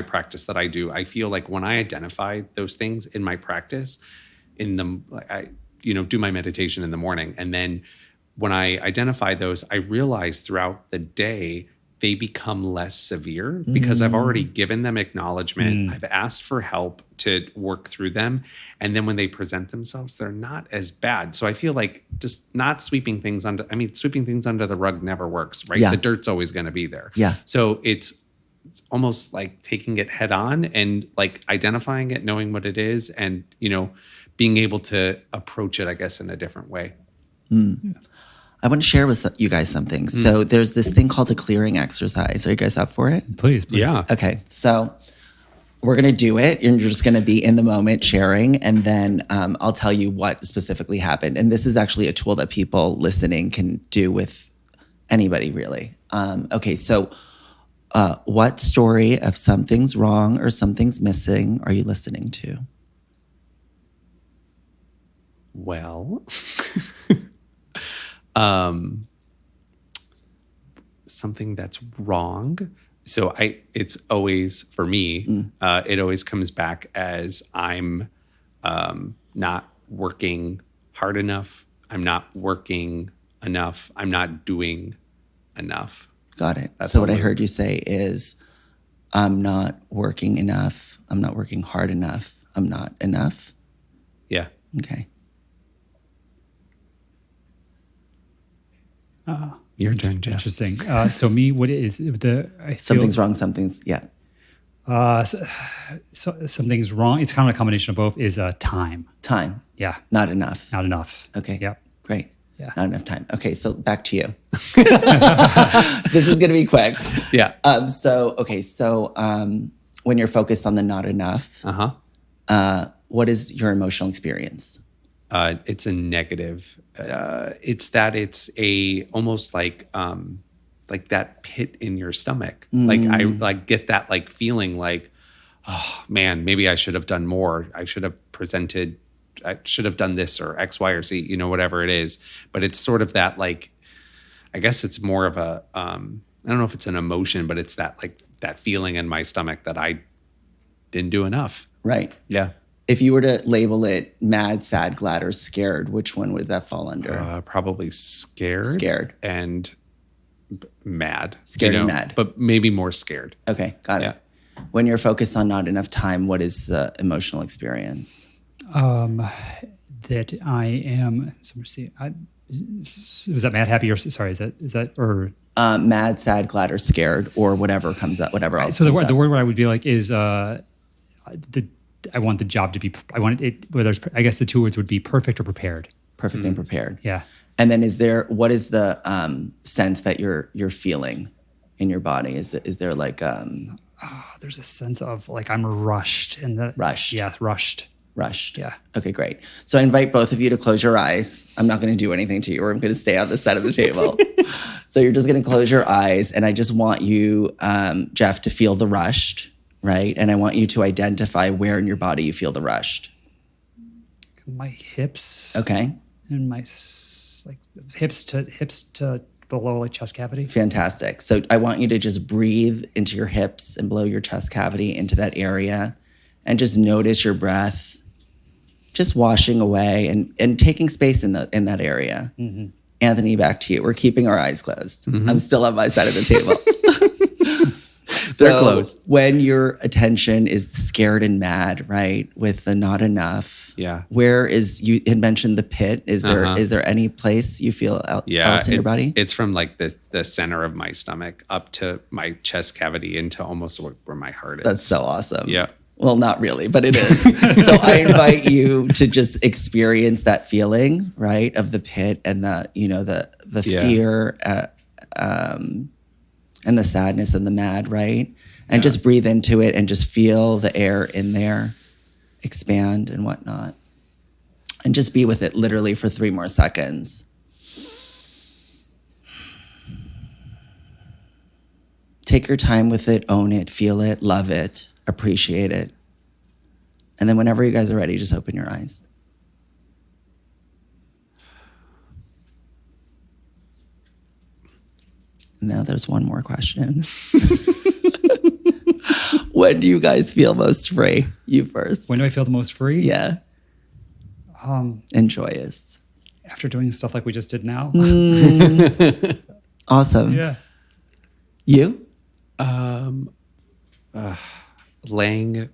Speaker 2: practice that I do, I feel like when I identify those things in my practice, I do my meditation in the morning. And then when I identify those, I realize throughout the day, they become less severe because I've already given them acknowledgement. I've asked for help to work through them. And then when they present themselves, they're not as bad. So I feel like just not sweeping things under the rug never works, right? Yeah. The dirt's always going to be there.
Speaker 3: Yeah.
Speaker 2: So it's almost like taking it head on and like identifying it, knowing what it is, and, being able to approach it, I guess, in a different way.
Speaker 3: I want to share with you guys something. So there's this thing called a clearing exercise. Are you guys up for it?
Speaker 1: Please.
Speaker 2: Yeah.
Speaker 3: Okay. So we're going to do it. You're just going to be in the moment sharing. And then I'll tell you what specifically happened. And this is actually a tool that people listening can do with anybody, really. Okay. So what story of something's wrong or something's missing are you listening to?
Speaker 2: Well, something that's wrong. So it's always, for me, it always comes back as I'm not working hard enough. I'm not working enough. I'm not doing enough.
Speaker 3: Got it.
Speaker 2: That's
Speaker 3: So what I
Speaker 2: only-
Speaker 3: heard you say is, I'm not working enough. I'm not working hard enough. I'm not enough.
Speaker 2: Yeah.
Speaker 3: Okay.
Speaker 2: Your turn, Jeff.
Speaker 1: Interesting. So me, what is the? I feel,
Speaker 3: Something's wrong. Something's, yeah.
Speaker 1: Something's wrong. It's kind of a combination of both. Is time.
Speaker 3: Time.
Speaker 1: Yeah,
Speaker 3: Not enough.
Speaker 1: not enough.
Speaker 3: Okay.
Speaker 1: Yep.
Speaker 3: Great.
Speaker 1: Yeah.
Speaker 3: Not enough time. Okay. So back to you. This is going to be quick.
Speaker 2: Yeah.
Speaker 3: So when you're focused on the not enough, what is your emotional experience?
Speaker 2: It's a negative. It's a almost like that pit in your stomach. Like I get that like feeling like, oh man, maybe I should have done more. I should have presented. I should have done this or X, Y, or Z. Whatever it is. But it's sort of that like, I guess it's more of a. I don't know if it's an emotion, but it's that like that feeling in my stomach that I didn't do enough.
Speaker 3: Right.
Speaker 2: Yeah.
Speaker 3: If you were to label it mad, sad, glad, or scared, which one would that fall under?
Speaker 2: Probably scared.
Speaker 3: Scared.
Speaker 2: And mad.
Speaker 3: Scared and mad.
Speaker 2: But maybe more scared.
Speaker 3: Okay, got it.
Speaker 2: Yeah.
Speaker 3: When you're focused on not enough time, what is the emotional experience?
Speaker 1: That I am. So let's see. Was that mad, happy, or sorry? Is that or?
Speaker 3: Mad, sad, glad, or scared, or whatever comes up, whatever else.
Speaker 1: So the
Speaker 3: comes
Speaker 1: word
Speaker 3: up.
Speaker 1: where I would be like is I want the job to be. I want it. Whether it's, I guess the two words would be perfect or prepared.
Speaker 3: Perfect and prepared.
Speaker 1: Yeah.
Speaker 3: And then what is the sense that you're feeling in your body? Is there like
Speaker 1: There's a sense of like I'm rushed and the
Speaker 3: Rushed.
Speaker 1: Yeah, rushed.
Speaker 3: rushed?
Speaker 1: Yeah.
Speaker 3: Okay, great. So I invite both of you to close your eyes. I'm not going to do anything to you, or I'm going to stay on this side of the table. So you're just going to close your eyes, and I just want you, Jeff, to feel the rushed, right? And I want you to identify where in your body you feel the rushed.
Speaker 1: My hips.
Speaker 3: Okay.
Speaker 1: And my like hips to below like chest cavity.
Speaker 3: Fantastic. So I want you to just breathe into your hips and below your chest cavity into that area, and just notice your breath, just washing away and taking space in that area. Mm-hmm. Anthony, back to you. We're keeping our eyes closed. Mm-hmm. I'm still on my side of the table.
Speaker 2: They're closed.
Speaker 3: When your attention is scared and mad, right, with the not enough, where is, you had mentioned the pit. Is there any place you feel else in your body?
Speaker 2: It's from like the center of my stomach up to my chest cavity into almost where my heart is.
Speaker 3: That's so awesome.
Speaker 2: Yeah.
Speaker 3: Well, not really, but it is. So I invite you to just experience that feeling, right, of the pit and the fear and the sadness and the mad, right? And just breathe into it and just feel the air in there expand and whatnot. And just be with it literally for 3 more seconds. Take your time with it, own it, feel it, love it, appreciate it. And then whenever you guys are ready, just open your eyes. Now there's one more question. When do you guys feel most free? You first.
Speaker 1: When do I feel the most free?
Speaker 3: Yeah. And joyous.
Speaker 1: After doing stuff like we just did now.
Speaker 3: Awesome.
Speaker 1: Yeah.
Speaker 3: You?
Speaker 2: Laying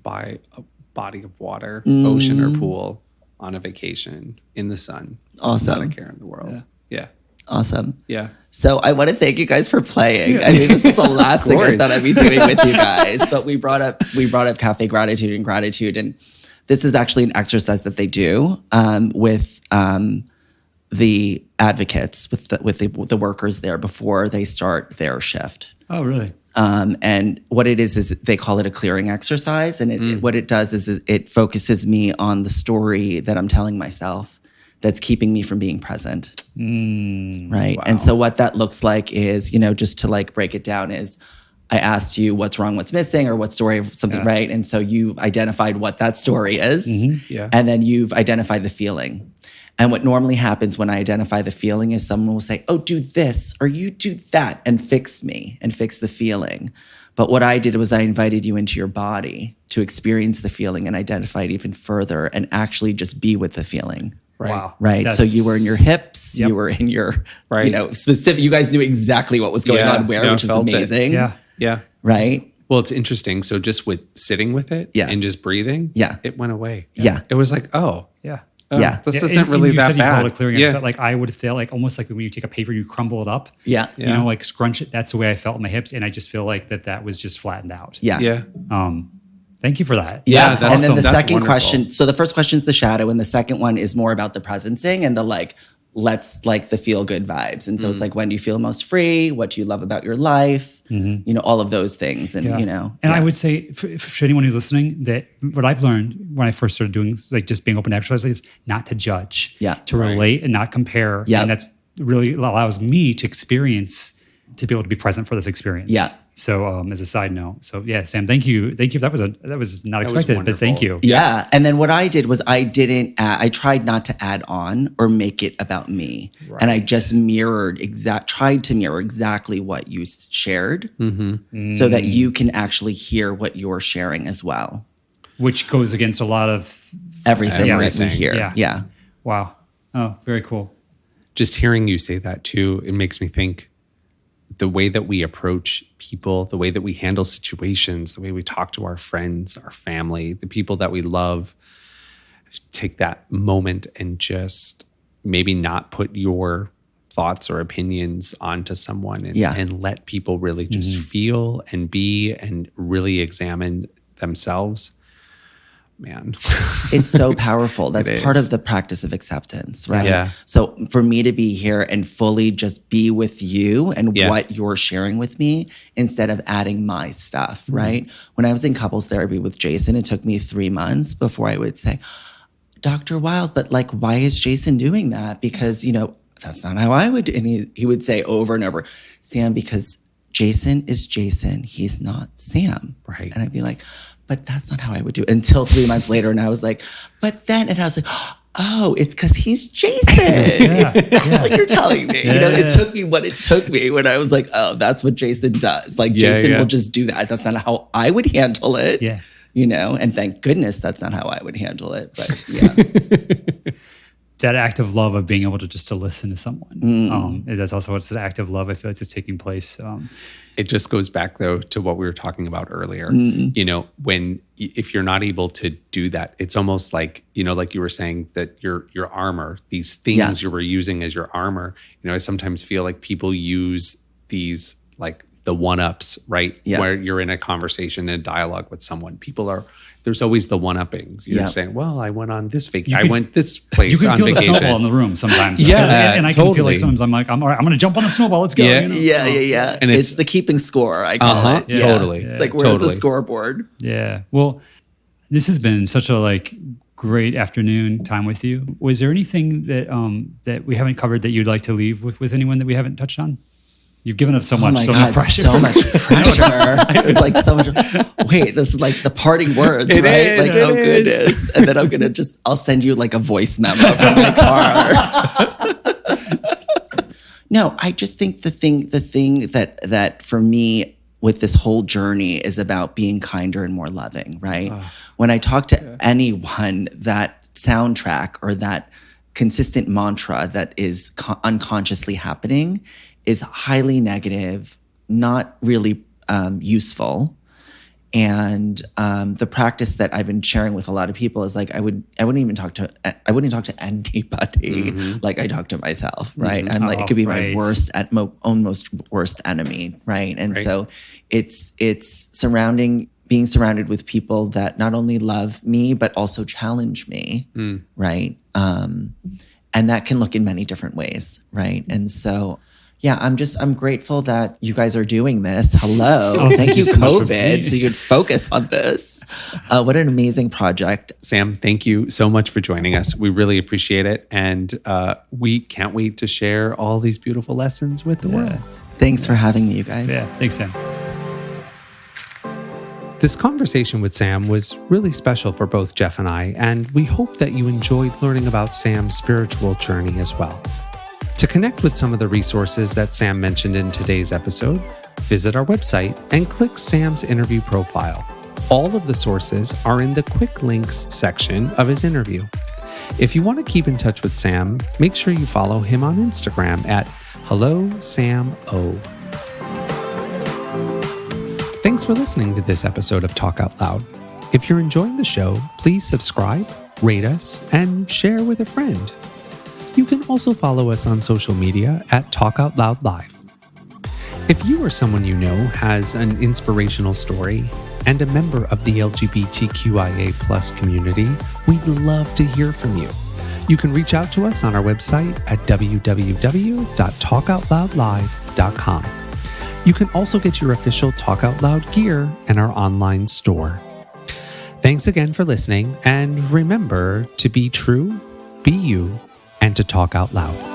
Speaker 2: by a body of water, ocean or pool, on a vacation in the sun.
Speaker 3: Awesome.
Speaker 2: Not a care in the world. Yeah.
Speaker 3: Awesome.
Speaker 2: Yeah.
Speaker 3: So I want to thank you guys for playing. I mean, this is the last thing I thought I'd be doing with you guys. But we brought up cafe gratitude and gratitude, and this is actually an exercise that they do with the advocates, with the workers there before they start their shift.
Speaker 1: Oh, really?
Speaker 3: And what it is they call it a clearing exercise, and what it does is it focuses me on the story that I'm telling myself that's keeping me from being present. Right. Wow. And so what that looks like is, just to like break it down, is I asked you what's wrong, what's missing, or what story of something, right? And so you identified what that story is. Mm-hmm. Yeah. And then you've identified the feeling. And what normally happens when I identify the feeling is someone will say, oh, do this, or you do that, and fix me and fix the feeling. But what I did was I invited you into your body to experience the feeling and identify it even further and actually just be with the feeling.
Speaker 2: Right.
Speaker 1: Wow.
Speaker 3: Right. So you were in your hips,
Speaker 1: Yep.
Speaker 3: you were in your,
Speaker 2: Right.
Speaker 3: specific, you guys knew exactly what was going on where, which is
Speaker 2: felt it.
Speaker 3: amazing.
Speaker 1: Yeah.
Speaker 2: Yeah.
Speaker 3: Right.
Speaker 2: Well, it's interesting. So just with sitting with it and just breathing, it went away.
Speaker 3: Yeah.
Speaker 2: It was like, oh,
Speaker 1: Yeah.
Speaker 2: This
Speaker 1: Yeah,
Speaker 2: isn't
Speaker 1: and
Speaker 2: really
Speaker 1: you
Speaker 2: that
Speaker 1: said you
Speaker 2: bad.
Speaker 1: called it clearing it. So like I would feel like almost like when you take a paper, you crumble it up.
Speaker 3: Yeah.
Speaker 1: You know, like scrunch it. That's the way I felt in my hips. And I just feel like that was just flattened out.
Speaker 3: Yeah.
Speaker 2: Yeah.
Speaker 1: Thank you for that.
Speaker 2: Yeah,
Speaker 3: And
Speaker 2: that's
Speaker 3: then the second
Speaker 2: wonderful.
Speaker 3: question, so the first question is the shadow, and the second one is more about the presencing and the let's like the feel good vibes. And so it's like, when do you feel most free? What do you love about your life? All of those things. And,
Speaker 1: And I would say for anyone who's listening, that what I've learned when I first started doing like just being open to exercise is not to judge, to relate and not compare.
Speaker 3: Yeah.
Speaker 1: And that's really allows me to experience, to be able to be present for this experience.
Speaker 3: Yeah.
Speaker 1: So as a side note, so yeah, Sam, thank you. That was not expected, but thank you.
Speaker 3: Yeah. And then what I did was I tried not to add on or make it about me.
Speaker 1: Right.
Speaker 3: And I just tried to mirror exactly what you shared so that you can actually hear what you're sharing as well.
Speaker 1: Which goes against a lot of
Speaker 3: Everything that we
Speaker 2: Everything.
Speaker 3: hear. Yeah.
Speaker 1: Wow. Oh, very cool.
Speaker 2: Just hearing you say that too, it makes me think the way that we approach people, the way that we handle situations, the way we talk to our friends, our family, the people that we love, take that moment and just maybe not put your thoughts or opinions onto someone and let people really just feel and be and really examine themselves. Man.
Speaker 3: It's so powerful. That's
Speaker 2: It
Speaker 3: part
Speaker 2: is.
Speaker 3: of the practice of acceptance, right?
Speaker 2: Yeah.
Speaker 3: So for me to be here and fully just be with you and
Speaker 2: Yeah.
Speaker 3: what you're sharing with me instead of adding my stuff, right? When I was in couples therapy with Jason, it took me 3 months before I would say, Dr. Wild, but like, why is Jason doing that? Because, that's not how I would do. And he would say over and over, Sam, because Jason is Jason. He's not Sam.
Speaker 2: Right.
Speaker 3: And I'd be like, but that's not how I would do it, until 3 months later. And I was like, and I was like, oh, it's because he's Jason. That's what you're telling me. It took me what it took me when I was like, oh, that's what Jason does. Like Jason will just do that. That's not how I would handle it.
Speaker 1: Yeah.
Speaker 3: And thank goodness that's not how I would handle it. But yeah.
Speaker 1: That act of love of being able to listen to someone. That's also what's an act of love I feel like is taking place.
Speaker 2: It just goes back though to what we were talking about earlier. If you're not able to do that, it's almost like, like you were saying that your armor, these things you were using as your armor, I sometimes feel like people use these like the one-ups, right?
Speaker 3: Yeah.
Speaker 2: Where you're in a conversation and a dialogue with someone. There's always the one-upping. You're saying, well, I went on this vacation. I went this place
Speaker 1: You can
Speaker 2: on
Speaker 1: feel
Speaker 2: vacation.
Speaker 1: the snowball in the room sometimes.
Speaker 2: Yeah,
Speaker 1: and I can feel
Speaker 2: totally.
Speaker 1: like sometimes I'm like, all right, I'm going to jump on the snowball. Let's go.
Speaker 2: Yeah.
Speaker 3: Yeah.
Speaker 2: And
Speaker 3: it's the keeping score, I call it.
Speaker 1: Yeah.
Speaker 2: Totally.
Speaker 3: It's like, where's the scoreboard?
Speaker 1: Yeah. Well, this has been such a great afternoon time with you. Was there anything that that we haven't covered that you'd like to leave with anyone that we haven't touched on? You've given us so much,
Speaker 3: Oh my God,
Speaker 1: pressure.
Speaker 3: so much pressure. It's like so much. Wait, this is like the parting words,
Speaker 2: It
Speaker 3: right?
Speaker 2: is,
Speaker 3: Like,
Speaker 2: it
Speaker 3: oh
Speaker 2: is.
Speaker 3: goodness. And then I'm going to I'll send you like a voice memo from my car. No, I just think the thing that for me with this whole journey is about being kinder and more loving, right? When I talk to anyone, that soundtrack or that consistent mantra that is unconsciously happening is highly negative, not really useful. And the practice that I've been sharing with a lot of people is like I wouldn't talk to anybody like I talk to myself, right? I'm like, it could be my most worst enemy, right? And so it's being surrounded with people that not only love me but also challenge me, right? And that can look in many different ways, right? And so yeah, I'm grateful that you guys are doing this. Hello. Thank you,
Speaker 1: so much for
Speaker 3: COVID, so you could focus on this. What an amazing project.
Speaker 2: Sam, thank you so much for joining us. We really appreciate it. And we can't wait to share all these beautiful lessons with the world.
Speaker 3: Thanks for having me, you guys.
Speaker 1: Yeah. Thanks, Sam.
Speaker 2: This conversation with Sam was really special for both Jeff and I, and we hope that you enjoyed learning about Sam's spiritual journey as well. To connect with some of the resources that Sam mentioned in today's episode, visit our website and click Sam's interview profile. All of the sources are in the quick links section of his interview. If you want to keep in touch with Sam, make sure you follow him on Instagram at HelloSamO. Thanks for listening to this episode of Talk Out Loud. If you're enjoying the show, please subscribe, rate us, and share with a friend. You can also follow us on social media at Talk Out Loud Live. If you or someone you know has an inspirational story and a member of the LGBTQIA+ community, we'd love to hear from you. You can reach out to us on our website at www.talkoutloudlive.com. You can also get your official Talk Out Loud gear in our online store. Thanks again for listening, and remember to be true, be you, and to talk out loud.